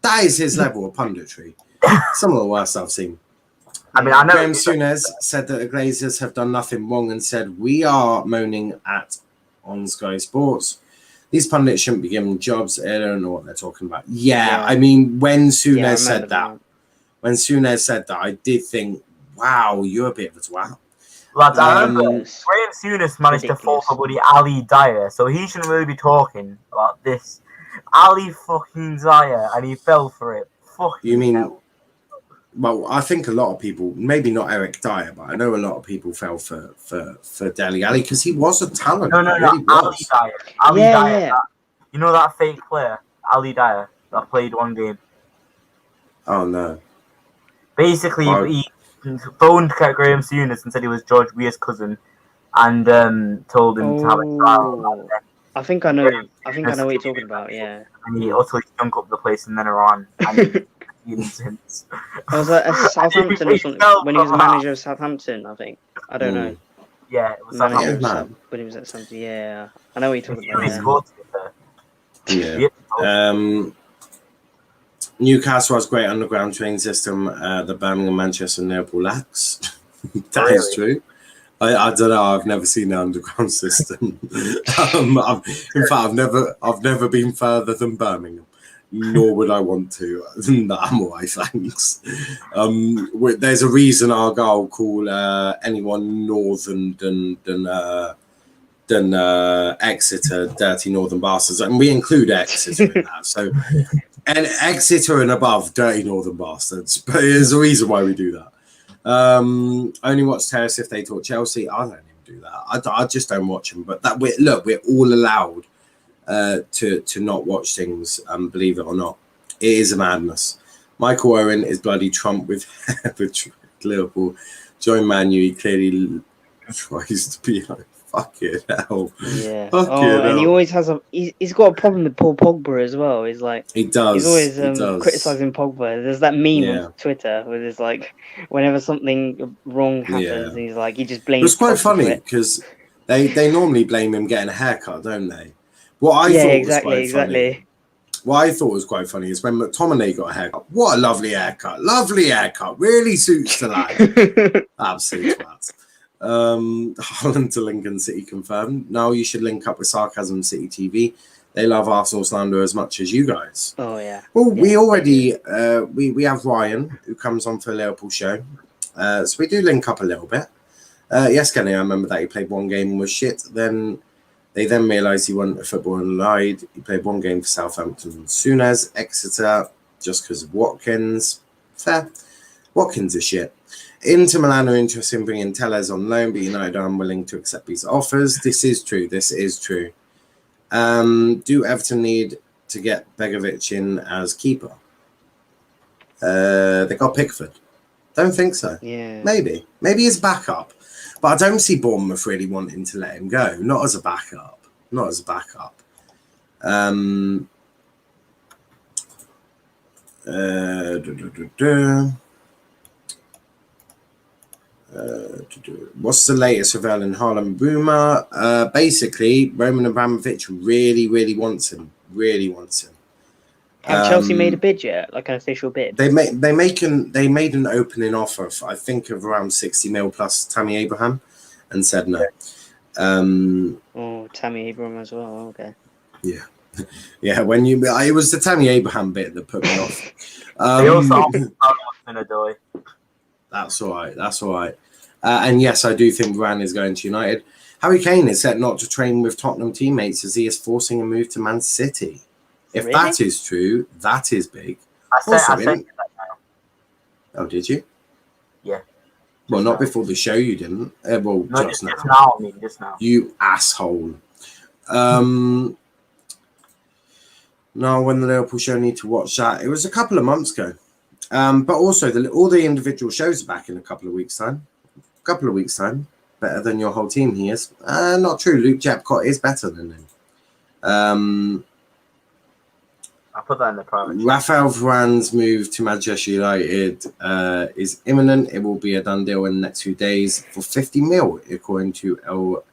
That is his level of punditry. Some of the worst I've seen. I mean, I know Graham Souness said that the Glazers have done nothing wrong and said, we are moaning on Sky Sports. These pundits shouldn't be given jobs. I don't know what they're talking about. Yeah. I mean, when Souness said that, I did think, wow, you're a bit of a twat. Lads, I remember Graham Souness managed to fall for buddy Ali Dyer, so he shouldn't really be talking about this. Ali fucking Dyer, and he fell for it. You mean... hell. Well, I think a lot of people, maybe not Eric Dyer, but I know a lot of people fell for Dele Alli because he was a talent. No, Ali Dyer. Ali Dyer. You know that fake player, Ali Dyer, that played one game? Oh, no. Basically, he phoned Graham Souness and said he was George Weah's cousin and told him to have a trial. I think I know what you're talking about, yeah. And he utterly stunk up the place in then Iran. And since. I was at Southampton or something when he was manager of Southampton, I think. I don't know. Yeah, it was Southampton when he was at something. Yeah, I know what you're talking about. Yeah. Newcastle has great underground train system. The Birmingham, Manchester, and Liverpool lacks. That is true. I don't know. I've never seen an underground system. In fact, I've never been further than Birmingham. Nor would I want to. No, I'm all right, thanks. There's a reason Argyle call anyone northern than Exeter dirty northern bastards, and we include Exeter in that. So, and Exeter and above dirty northern bastards. But there's a reason why we do that. Only watch Terrace if they talk Chelsea. I don't even do that. I just don't watch them. But we're all allowed. To not watch things, believe it or not. It is a madness. Michael Owen is bloody Trump with Liverpool. Join Man U, he clearly tries to be like, fucking hell. Yeah. Fucking and hell. he always has he's got a problem with Paul Pogba as well. He's like He does. he's always he does. criticizing Pogba. There's that meme Yeah. on Twitter where there's like whenever something wrong happens, Yeah. he's like he just It blames. was quite Pogba for funny it. because they normally blame him getting a haircut, don't they? What I Yeah, thought exactly, was quite funny. What I thought was quite funny is when McTominay got a haircut. What a lovely haircut. Lovely haircut. Really suits the lad. Absolute twat. Haaland to Lincoln City confirmed. Now you should link up with Sarcasm City TV. They love Arsenal slander as much as you guys. Oh yeah. Well, Yeah, we already we have Ryan who comes on for a Liverpool show. So we do link up a little bit. Yes, Kenny, I remember that he played one game and was shit. Then they realised he wasn't a footballer and lied. He played one game for Southampton, Souness, Exeter, just because of Watkins. Fair. Watkins is shit. Inter Milan are interested in bringing Telles on loan, but United are unwilling to accept these offers. This is true. Do Everton need to get Begovic in as keeper? They got Pickford. Don't think so. Yeah. Maybe as backup. But I don't see Bournemouth really wanting to let him go. Not as a backup. What's the latest with Erling Haaland rumor? Basically, Roman Abramovich really wants him. Have Chelsea made a bid yet? Like an official bid? They made an opening offer, I think, of around 60 mil plus Tammy Abraham, and said no. Tammy Abraham as well. Okay. Yeah. It was the Tammy Abraham bit that put me off. They also in a doy. That's all right. And yes, I do think Varane is going to United. Harry Kane is set not to train with Tottenham teammates as he is forcing a move to Man City. If Really? that is true, that is big. I said that now. Oh, did you? Yeah. Well, not before the show, you didn't. Just now. Just now. You asshole. No, when the Liverpool show, need to watch that. It was a couple of months ago. But also, all the individual shows are back in a couple of weeks' time. Better than your whole team, he is. Not true. Luke Jepcott is better than him. I'll put that in the private. Rafael Varane's move to Manchester United is imminent. It will be a done deal in the next few days for 50 mil, according to El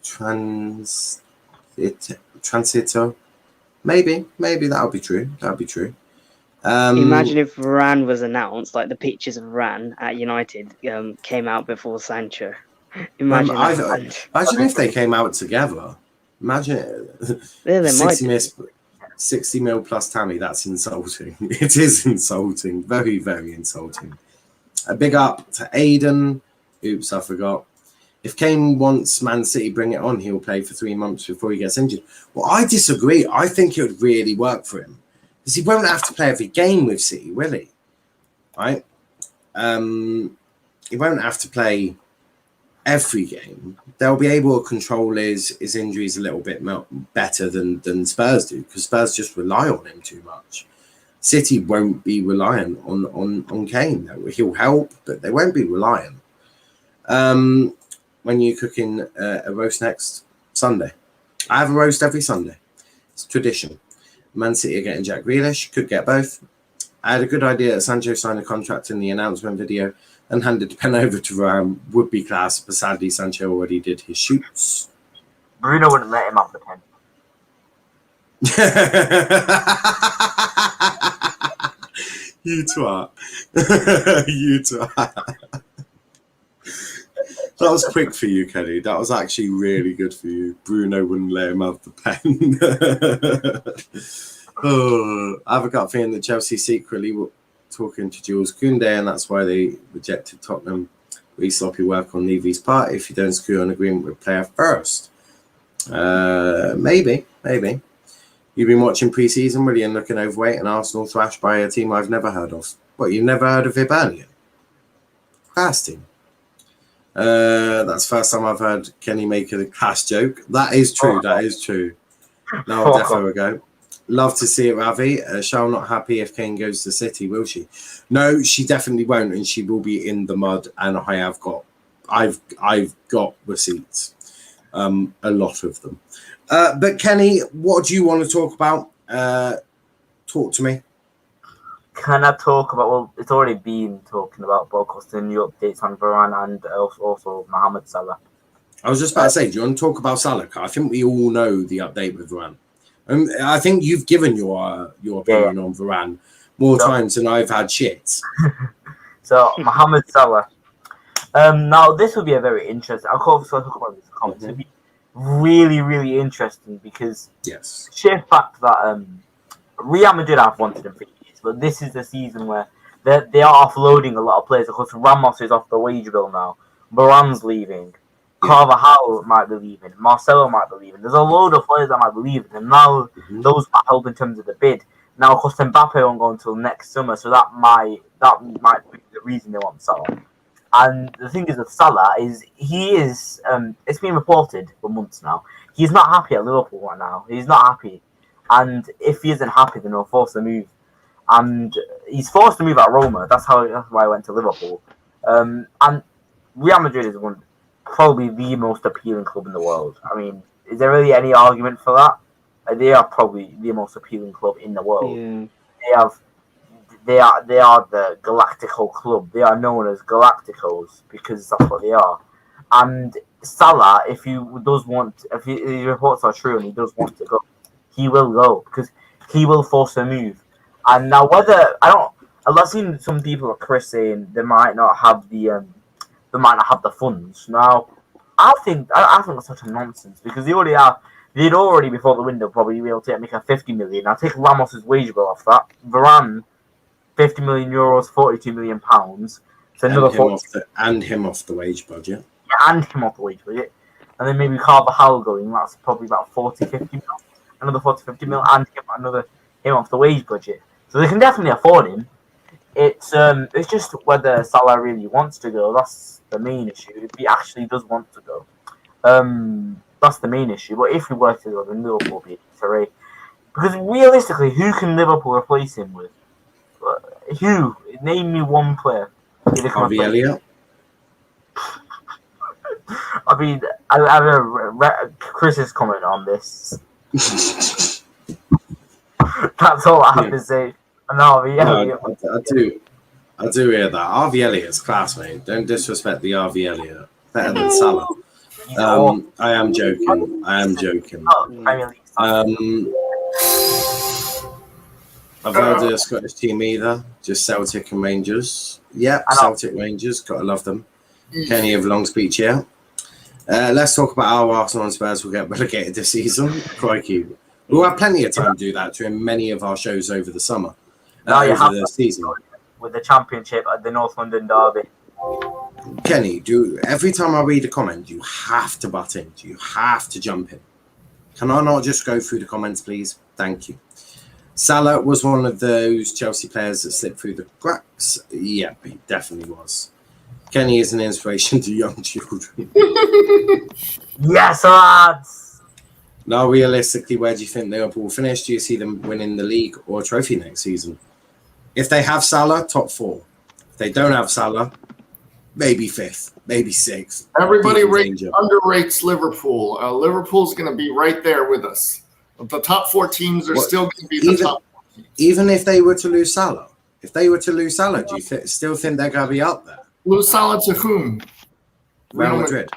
Transito. Maybe that'll be true. Imagine if Varane was announced, like the pictures of Varane at United came out before Sancho. Imagine if they came out together. Imagine they 60 mil plus Tammy. That's insulting. It is insulting. Very, very insulting. A big up to Aiden. Oops, I forgot. If Kane wants Man City, bring it on. He'll play for 3 months before he gets injured. Well, I disagree. I think it would really work for him. Because he won't have to play every game with City, will he? Right? He won't have to play every game. They'll be able to control his injuries a little bit better than Spurs do, because Spurs just rely on him too much. City won't be reliant on Kane. He'll help, but they won't be reliant. When you're cooking a roast next Sunday? I have a roast every Sunday. It's tradition. Man City are getting Jack Grealish. Could get both. I had a good idea that Sancho signed a contract in the announcement video and handed the pen over to Varane. Would be class, but sadly Sancho already did his shoots. Bruno wouldn't let him have the pen. You twat. You twat. That was quick for you, Kenny. That was actually really good for you. Bruno wouldn't let him have the pen. I have a gut feeling that Chelsea secretly were talking to Jules Koundé, and that's why they rejected Tottenham. Really sloppy work on Levy's part if you don't secure an agreement with player first. Maybe. You've been watching pre-season, really, and looking overweight, and Arsenal thrashed by a team I've never heard of. What, you've never heard of Hibernian? Class team. That's the first time I've heard Kenny make a class joke. That is true. No, defo ago. Love to see it, Ravi. Shall not happy if Kane goes to City, will she? No, she definitely won't, and she will be in the mud. And I've got receipts, a lot of them. But Kenny, what do you want to talk about? Talk to me. Can I talk about? Well, it's already been talking about, but of course, the new updates on Varane and also Mohamed Salah. I was just about to say, do you want to talk about Salah? I think we all know the update with Varane. I think you've given your opinion on Varane more times than I've had shit. So, Mohamed Salah. Now, this will be a very interesting. I'll talk about this comment. It'll be really, really interesting because sheer fact that Real Madrid have wanted him for years, but this is the season where they are offloading a lot of players. Of course, Ramos is off the wage bill now. Varane's leaving. Carvajal might be leaving. Marcelo might be leaving. There's a load of players that might be leaving, and now those might help in terms of the bid. Now, of course, Mbappe won't go until next summer, so that might be the reason they want Salah. And the thing is with Salah is he is. It's been reported for months now. He's not happy at Liverpool right now. He's not happy, and if he isn't happy, then he'll force to move. And he's forced to move at Roma. That's why I went to Liverpool. And Real Madrid is probably the most appealing club in the world. I mean, is there really any argument for that? They are probably the most appealing club in the world. Yeah. They are the Galactico club. They are known as Galacticos because that's what they are. And Salah, if the reports are true and he does want to go, he will go because he will force a move. And now I've seen some people like Chris saying they might not have the funds. Now, I think that's such a nonsense because they'd already before the window probably be able to make a 50 million. Now take Ramos's wage bill off that. Varane, 50 million euros, 42 million pounds. So another him off the wage budget. Yeah, and him off the wage budget. And then maybe Carvajal going, that's probably about 40, 50 mil. Another 40, 50 mil, and him off the wage budget. So they can definitely afford him. It's just whether Salah really wants to go. That's the main issue. If he actually does want to go, that's the main issue. But if he were to go, then Liverpool will be sorry. Because realistically, who can Liverpool replace him with? Who? Name me one player. Harvey Elliott. I mean, I have Chris's comment on this. That's all I have to say. No, I do hear that. Harvey Elliott's class, mate. Don't disrespect the Harvey Elliott. Better than Salah. I am joking. I've heard of the Scottish team either. Just Celtic and Rangers. Yep, Celtic Rangers. Gotta love them. Kenny of long speech here. Let's talk about how Arsenal and Spurs will get relegated this season. Crikey. We'll have plenty of time to do that during many of our shows over the summer. Over the season. With the Championship at the North London Derby. Kenny, every time I read a comment, you have to butt in. You have to jump in. Can I not just go through the comments, please? Thank you. Salah was one of those Chelsea players that slipped through the cracks. Yeah, he definitely was. Kenny is an inspiration to young children. Yes, lads! Now, realistically, where do you think Liverpool will finish? Do you see them winning the league or a trophy next season? If they have Salah, top 4. If they don't have Salah, maybe 5th, maybe 6th. Everybody underrates Liverpool. Liverpool's going to be right there with us. The top 4 teams are still going to be the top 4 teams. Even if they were to lose Salah? If they were to lose Salah, do you still think they're going to be up there? Lose Salah to whom? Real Madrid.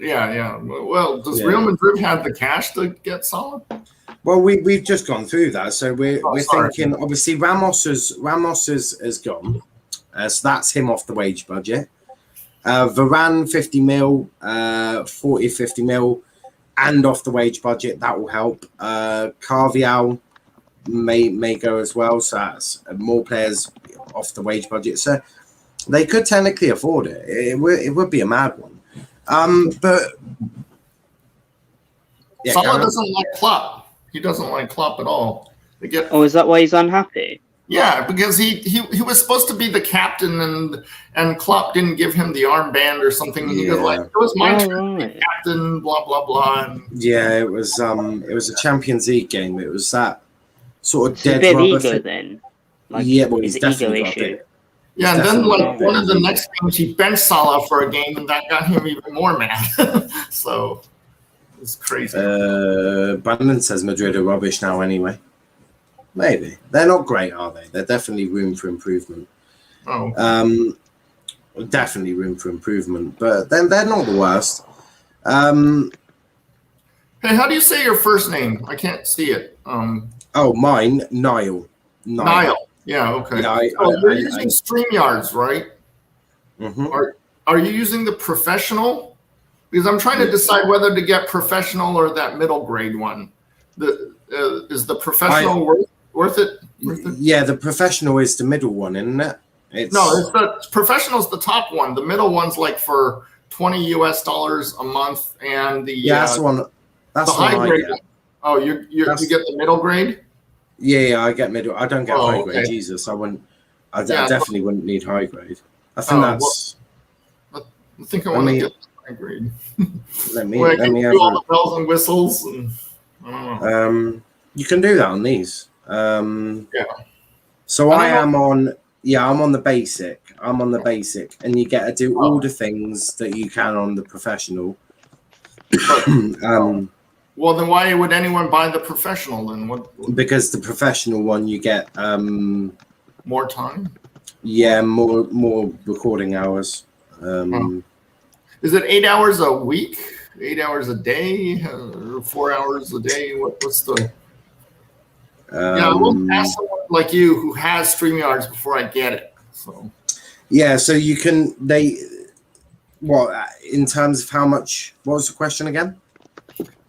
Yeah. Well, does Real Madrid have the cash to get Salah? Well, we've just gone through that, so we're thinking. Obviously, Ramos has gone, so that's him off the wage budget. Varane 50 mil, 40, 50 mil, and off the wage budget. That will help. Carvajal may go as well, so that's more players off the wage budget. So they could technically afford it. It would be a mad one. But yeah, Salah doesn't like Klopp. He doesn't like Klopp at all. Is that why he's unhappy? Yeah, because he was supposed to be the captain, and Klopp didn't give him the armband or something. And he was like, "It was my turn to be captain." Blah blah blah. Yeah, it was a Champions League game. It was that sort of It's a dead bit of rubber ego thing. then. Like, Yeah, well, it's he's an ego definitely got a issue. bit. Yeah, and then definitely like got a one bit of the ego. next games he benched Salah for a game, and that got him even more mad. So it's crazy. Brandon says Madrid are rubbish now anyway. Maybe. They're not great, are they? They're definitely room for improvement. Oh. Definitely room for improvement, but then they're not the worst. Hey, how do you say your first name? I can't see it. Oh, mine, Niall. Niall. Yeah, okay. Yeah, you're using StreamYards, right? Mm-hmm. Are you using the professional? Because I'm trying to decide whether to get professional or that middle grade one. Is the professional worth it? Yeah, the professional is the middle one, isn't it? No, the professional's the top one. The middle one's like for $20 a month, and that's the one. That's the high grade. get. Oh, you get the middle grade. Yeah, I get middle. I don't get high grade. Okay. Jesus, I wouldn't. I definitely wouldn't need high grade. I think that's. Well, I think I want to get high grade. Let me have all the bells and whistles. And, you can do that on these. Yeah. So I'm on the basic. I'm on the basic, and you get to do all the things that you can on the professional. Well, then why would anyone buy the professional then? What? Because the professional one you get more time. Yeah, more recording hours. Is it 8 hours a week? 8 hours a day? 4 hours a day? What's the? I will ask someone like you who has StreamYards before I get it. So. Yeah, so you can in terms of how much? What was the question again?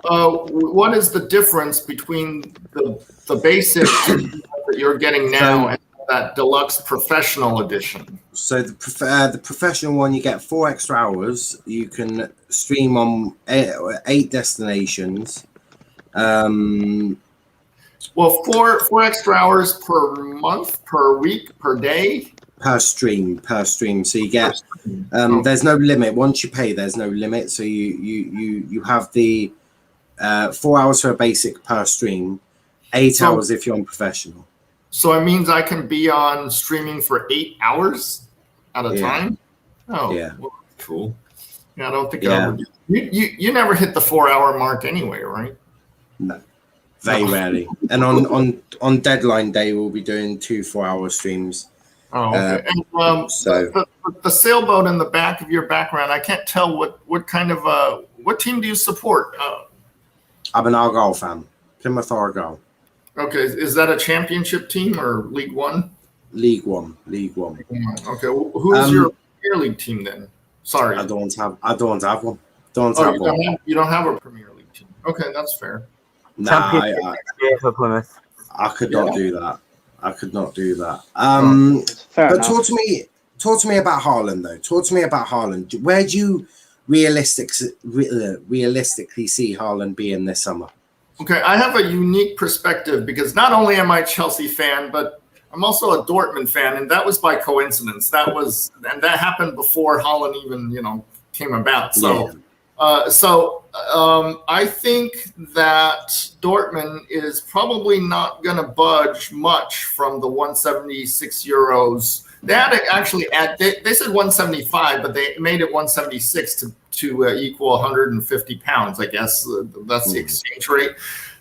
What is the difference between the basic that you're getting now and that deluxe professional edition? So the professional one, you get 4 extra hours. You can stream on 8 destinations. Well, four extra hours per month, per week, per day. Per stream. So you get there's no limit. Once you pay, there's no limit. So you have the 4 hours for a basic per stream, 8 hours if you're on professional. So it means I can be on streaming for 8 hours at a time? Oh, yeah. Well, cool. Yeah, I don't think you never hit the 4 hour mark anyway, right? No, very rarely. And on deadline day, we'll be doing 2 4-hour streams. Oh, okay. And the sailboat in the back of your background, I can't tell what kind of what team do you support? I'm an Argyle fan, Plymouth Argyle. Okay, is that a championship team or League One? League One. Okay, well, who is your Premier League team then? Sorry, I don't have one. You don't have a Premier League team. Okay, that's fair. Nah, for Plymouth. I could not do that. Fair but enough. talk to me about Haaland though. Talk to me about Haaland. Where do you realistically see Haaland being this summer? Okay, I have a unique perspective because not only am I a Chelsea fan, but I'm also a Dortmund fan, and that was by coincidence. That happened before Haaland even came about. So, I think that Dortmund is probably not going to budge much from the 176 euros. They had to actually they said 175, but they made it 176 to equal 150 pounds, I guess. That's the exchange rate.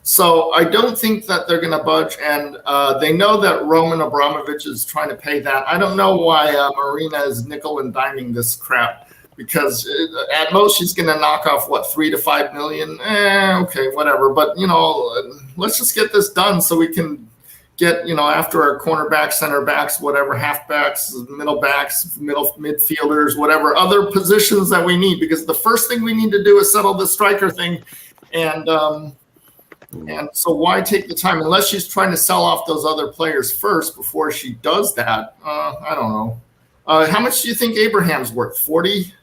So I don't think that they're going to budge. And they know that Roman Abramovich is trying to pay that. I don't know why Marina is nickel and diming this crap. Because at most she's going to knock off, 3 to 5 million? Okay, whatever. But, let's just get this done so we can get, after our cornerbacks, center backs, whatever, halfbacks, middle backs, midfielders, whatever, other positions that we need. Because the first thing we need to do is settle the striker thing. And so why take the time? Unless she's trying to sell off those other players first before she does that. I don't know. How much do you think Abraham's worth? 40?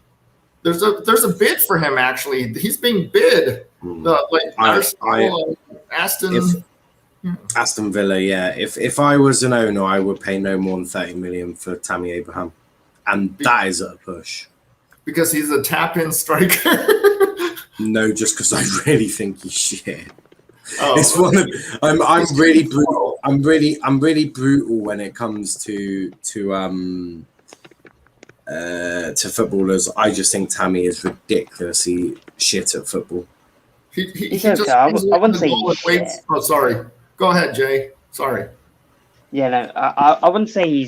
There's a bid for him, actually. He's being bid. Aston Villa, yeah. If I was an owner, I would pay no more than 30 million for Tammy Abraham. And that is a push. Because he's a tap-in striker? No, just because I really think he's shit. Oh, it's one of I'm I'm really brutal when it comes to footballers. I just think Tammy is ridiculously shit at football. He's okay. I wouldn't say he's shit. Oh, sorry. Go ahead, Jay. Sorry. Yeah, no, I wouldn't say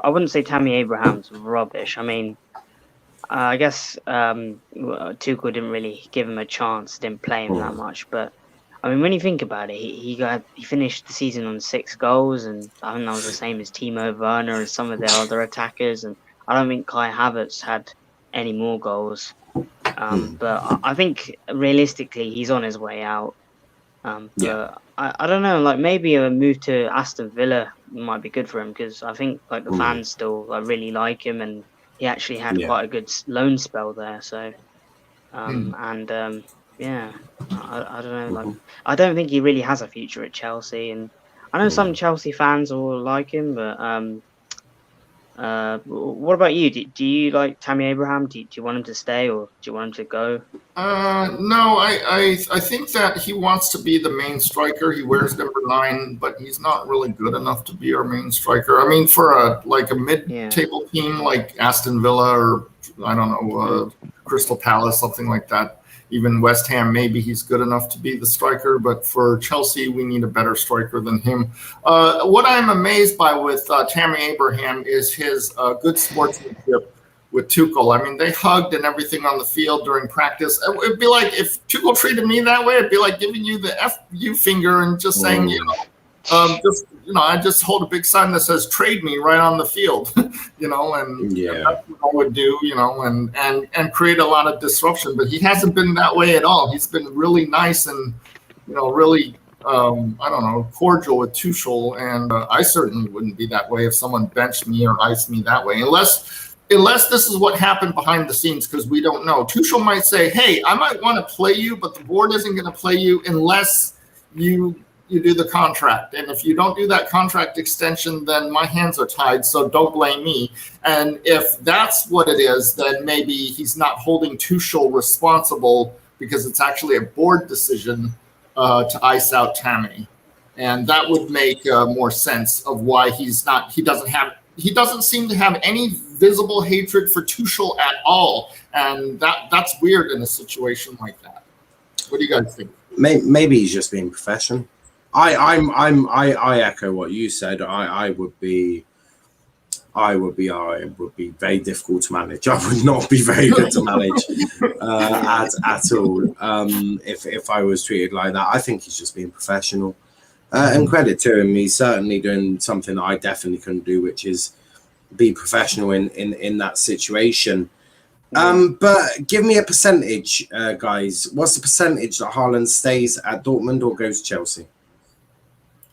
I wouldn't say Tammy Abraham's rubbish. I mean, I guess Tuchel didn't really give him a chance, didn't play him that much. But I mean, when you think about it, he finished the season on 6 goals, and I think that was the same as Timo Werner and some of their other attackers. And I don't think Kai Havertz had any more goals. But I think realistically, he's on his way out. But I don't know, like maybe a move to Aston Villa might be good for him, because I think like the fans still really like him, and he actually had quite a good loan spell there. So, I don't know, like I don't think he really has a future at Chelsea, and I know some Chelsea fans will like him, but what about you? Do you like Tammy Abraham? Do you want him to stay, or do you want him to go? No, I think that he wants to be the main striker. He wears number 9, but he's not really good enough to be our main striker. I mean, for a mid-table team like Aston Villa, or I don't know, Crystal Palace, something like that. Even West Ham, maybe he's good enough to be the striker, but for Chelsea, we need a better striker than him. What I'm amazed by with Tammy Abraham is his good sportsmanship with Tuchel. I mean, they hugged and everything on the field during practice. It'd be like, if Tuchel treated me that way, it'd be like giving you the FU finger and just saying, I just hold a big sign that says "trade me" right on the field, and that's what I would do, and create a lot of disruption. But he hasn't been that way at all. He's been really nice and, really, cordial with Tuchel. And I certainly wouldn't be that way if someone benched me or iced me that way, unless this is what happened behind the scenes, because we don't know. Tuchel might say, "Hey, I might want to play you, but the board isn't going to play you unless you do the contract. And if you don't do that contract extension, then my hands are tied, so don't blame me." And if that's what it is, then maybe he's not holding Tuchel responsible, because it's actually a board decision to ice out Tammy. And that would make more sense of why he doesn't seem to have any visible hatred for Tuchel at all. And that's weird in a situation like that. What do you guys think? Maybe he's just being professional. I echo what you said. I would be very difficult to manage. I would not be very good to manage at all. If I was treated like that, I think he's just being professional. And credit to him, he's certainly doing something that I definitely couldn't do, which is be professional in that situation. But give me a percentage, guys. What's the percentage that Haaland stays at Dortmund or goes to Chelsea?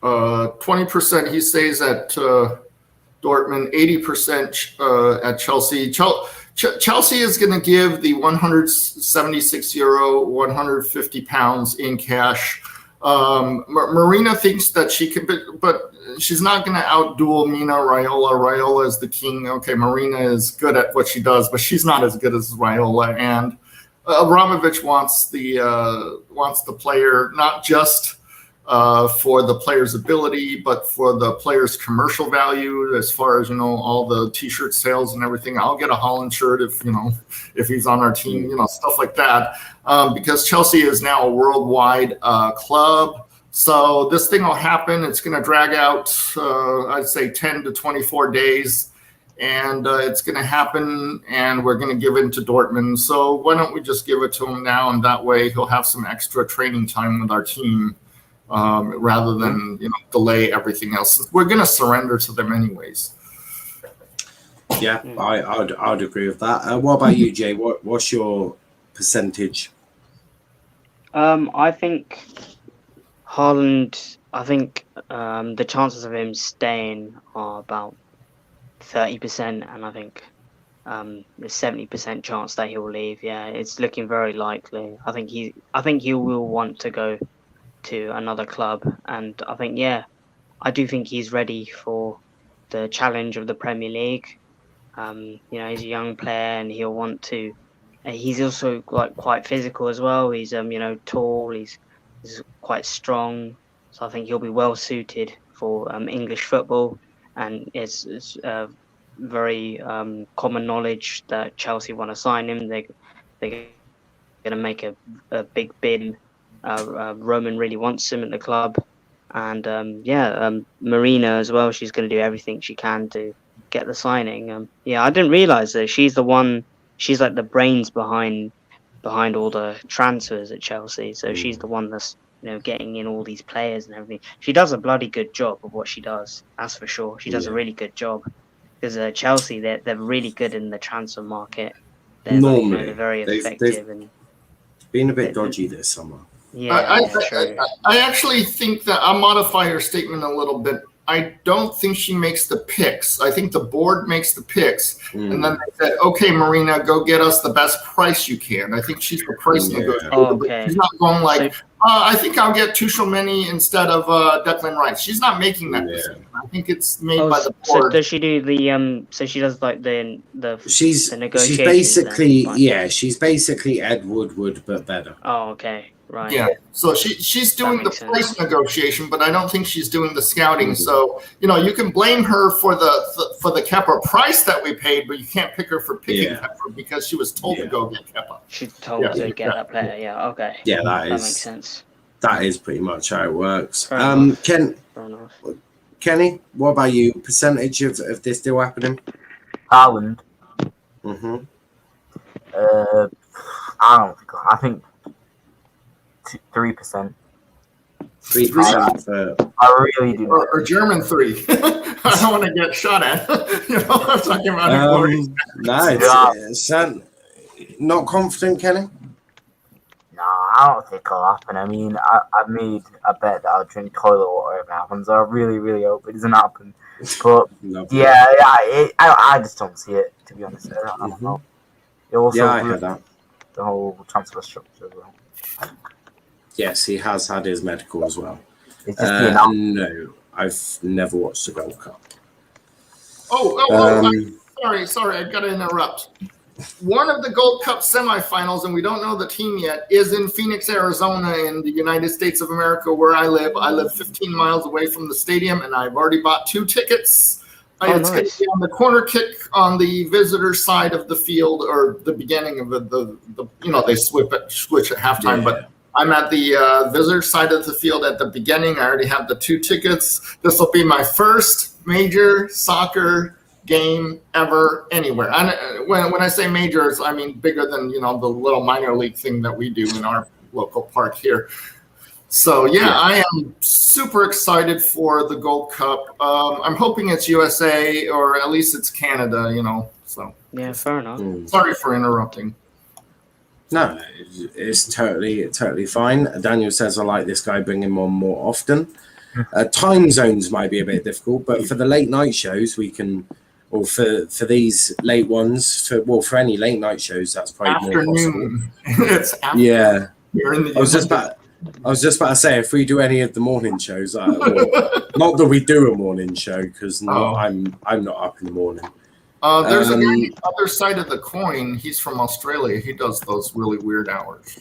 20% he stays at Dortmund, 80% at Chelsea. Chelsea is going to give the €176, 150 pounds in cash. Marina thinks that she can, but she's not going to outduel Mina Raiola. Raiola is the king. Okay, Marina is good at what she does, but she's not as good as Raiola. And Abramovich wants the player not just for the player's ability, but for the player's commercial value, as far as, all the T-shirt sales and everything. I'll get a Haaland shirt if he's on our team, stuff like that. Because Chelsea is now a worldwide club. So this thing will happen. It's going to drag out, I'd say 10 to 24 days. And it's going to happen, and we're going to give it to Dortmund. So why don't we just give it to him now, and that way he'll have some extra training time with our team. Rather than delay everything else. We're going to surrender to them anyways. Yeah, I'd agree with that. What about you, Jay? What's your percentage? I think Haaland. I think the chances of him staying are about 30%, and I think there's 70% chance that he'll leave. Yeah, it's looking very likely. I think he will want to go to another club, and I think I do think he's ready for the challenge of the Premier League. He's a young player, and he'll want to. He's also quite physical as well. He's tall. He's quite strong, so I think he'll be well suited for English football, and it's very common knowledge that Chelsea want to sign him. They're going to make a big bid. Roman really wants him at the club, and Marina as well. She's going to do everything she can to get the signing. I didn't realize that she's the one. She's like the brains behind all the transfers at Chelsea. So she's the one that's getting in all these players and everything. She does a bloody good job of what she does. That's for sure. She does a really good job. Because Chelsea, they're really good in the transfer market. They're normally they're very effective and been a bit dodgy this summer. I actually think that I'll modify your statement a little bit. I don't think she makes the picks. I think the board makes the picks, and then they said, "Okay, Marina, go get us the best price you can." I think she's the price negotiator. Okay. She's not going like, "I think I'll get Tuchel instead of Declan Rice." She's not making that decision. I think it's made by the board. So does she do the So she does like the She's negotiations. She's basically Ed Woodward but better. Oh, okay. Right. Yeah, so she's doing the price negotiation, but I don't think she's doing the scouting. So you can blame her for the Kepa price that we paid, but you can't pick her for picking Kepa because she was told to go get Kepa. She's told to get that player. Yeah. Okay. Yeah, that makes sense. That is pretty much how it works. Fair enough. Kenny, what about you? Percentage of this deal happening? Haaland. Mm-hmm. I think 3%. 3%. I really do. Or German 3. I don't want to get shot at. I'm talking about it's not confident, Kenny. No, I don't think it'll happen. I mean, I made a bet that I'll drink toilet water if it happens. I really, really hope it doesn't happen. But I just don't see it, to be honest. I don't know. It also I heard that. The whole transfer structure as well. Yes, he has had his medical as well. It's just no, I've never watched the Gold Cup. Sorry, I've got to interrupt. One of the Gold Cup semifinals, and we don't know the team yet, is in Phoenix, Arizona, in the United States of America, where I live. I live 15 miles away from the stadium, and I've already bought 2 tickets. It's going to be on the corner kick on the visitor side of the field, or the beginning of the they switch at halftime, but I'm at the visitor side of the field at the beginning. I already have the 2 tickets. This will be my first major soccer game ever anywhere. And when I say majors, I mean bigger than the little minor league thing that we do in our local park here. So I am super excited for the Gold Cup. I'm hoping it's USA or at least it's Canada. So yeah, fair enough. Sorry for interrupting. No, it's totally fine. Daniel says I like this guy, bring him on more often. Time zones might be a bit difficult, but for the late night shows, we can, or for these late ones, for any late night shows, that's probably more possible. It's afternoon. Yeah, I was just about to say, if we do any of the morning shows, not that we do a morning show because I'm not up in the morning. There's a guy on the other side of the coin. He's from Australia. He does those really weird hours.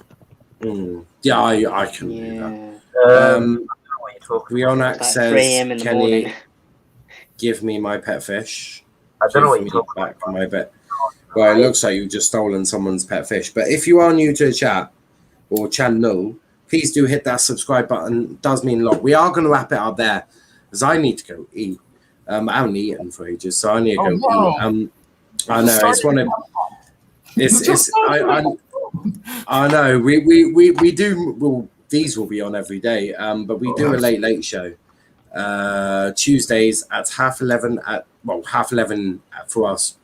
Yeah, I can do that. Rionak says, Kenny, give me my pet fish. I don't know what you're talking back about. My bet. Well, it looks like you've just stolen someone's pet fish. But if you are new to the chat or channel, please do hit that subscribe button. It does mean a lot. We are going to wrap it up there because I need to go eat. I haven't eaten for ages, so I need to go eat. I know it's one of I know we do. Well, these will be on every day, but we do a late show Tuesdays at 11:30 for us.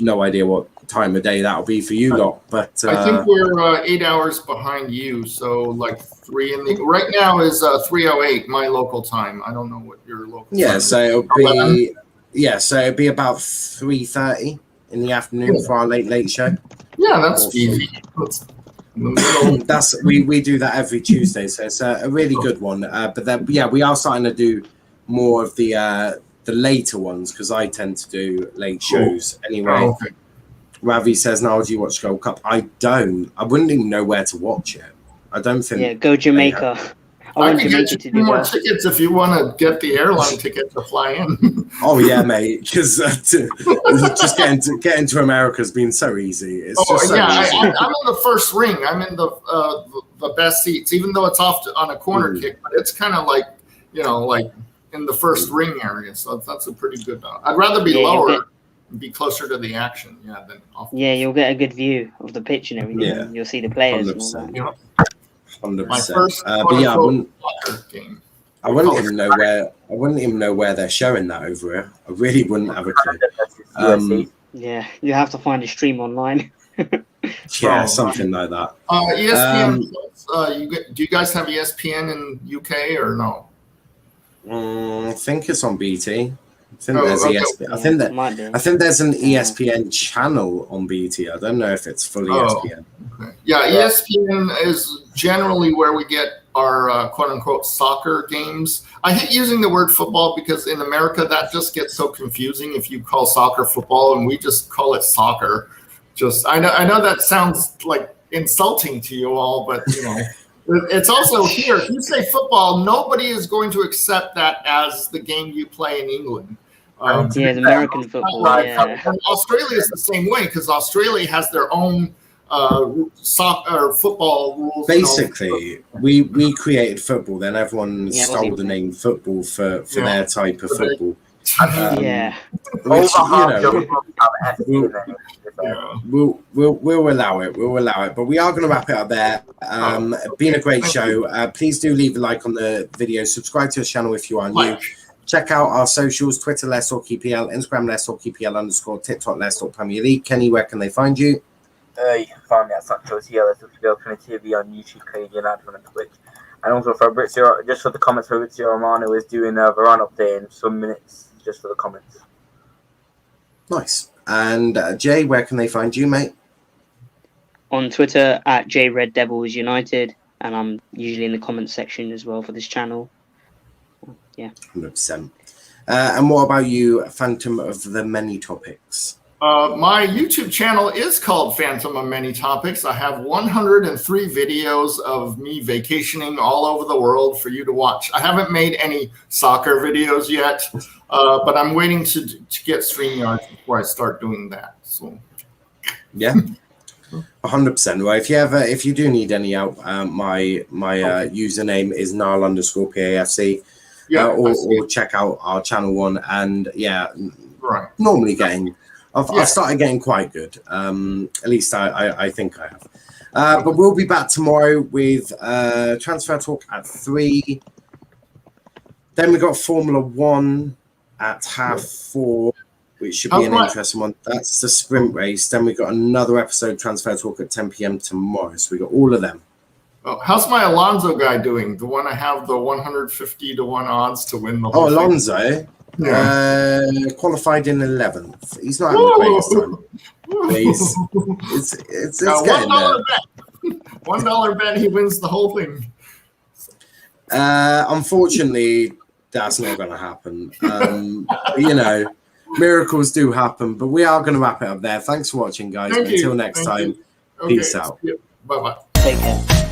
No idea what time of day that'll be for you lot, but I think we're 8 hours behind you, so like 3 in the right now is 3:08 my local time. I don't know what your local time so it'll be about 3:30 in the afternoon for our late show. Yeah, that's easy. That's we do that every Tuesday, so it's a really good one. But then we are starting to do more of the later ones because I tend to do late shows anyway. Ravi says, "Now do you watch Gold Cup?" I don't. I wouldn't even know where to watch it. I don't think. Yeah, go Jamaica. I I want can Jamaica get you to 2 do more well. tickets if you want to get the airline ticket to fly in. Oh yeah, mate. Because just getting to America has been so easy. It's just so easy. I'm in the first ring. I'm in the best seats, even though it's off on a corner kick. But it's kind of like like in the first ring area. So that's a pretty good. I'd rather be lower and be closer to the action. Yeah, than off. Yeah, you'll get a good view of the pitch and everything. Yeah. You'll see the players. 100%. And all that. 100%. My first but yeah, soccer game. I wouldn't even know where they're showing that over here. I really wouldn't have a clue. Yeah, you have to find a stream online. Yeah, something like that. ESPN. Do you guys have ESPN in UK or no? I think it's on BT. I think there's ESPN. I think there's an ESPN channel on BT. I don't know if it's fully ESPN. Okay. Yeah, ESPN is generally where we get our quote unquote soccer games. I hate using the word football because in America that just gets so confusing if you call soccer football and we just call it soccer. I know that sounds like insulting to you all, but it's also here. If you say football, nobody is going to accept that as the game you play in England. It's American football. Yeah. And Australia is the same way because Australia has their own soccer football rules. Basically, we created football, then everyone stole the name football for their type of football. Which, we'll allow it. We'll allow it. But we are going to wrap it up there. Been a great show. Please do leave a like on the video. Subscribe to the channel if you are new. Check out our socials: Twitter @LetsTalkEPL, Instagram @LetsTalkEPL_, TikTok @LetsTalkPremier League. Kenny, where can they find you? You can find me at Sancho's here, TV on YouTube, Canadian Advent and Twitch. And also for Fabrizio, just for the comments, Fabrizio Romano is doing a Varane update in some minutes, just for the comments. Nice. And Jay, where can they find you, mate? On Twitter @JRedDevilsUnited, and I'm usually in the comments section as well for this channel. Yeah. 100%. And what about you, Phantom of the Many Topics? My YouTube channel is called Phantom of Many Topics. I have 103 videos of me vacationing all over the world for you to watch. I haven't made any soccer videos yet, but I'm waiting to get StreamYard before I start doing that. So, yeah, 100%. Well, if you do need any help, my username is Nile_PAFC. Yeah, or check out our channel one, and normally I've started getting quite good. At least I think I have. But we'll be back tomorrow with Transfer Talk at 3. Then we got Formula 1 at 4:30, which should be an interesting one. That's the sprint race. Then we got another episode, Transfer Talk, at 10 p.m. tomorrow. So we got all of them. Oh, how's my Alonso guy doing? The one I have the 150 to 1 odds to win the whole thing. Alonso? Yeah. Qualified in 11th. He's not having the greatest time. It's getting $1 bet. $1 bet he wins the whole thing. Unfortunately, that's not going to happen. Miracles do happen, but we are going to wrap it up there. Thanks for watching, guys. Until next time, peace out. Bye-bye. Take care.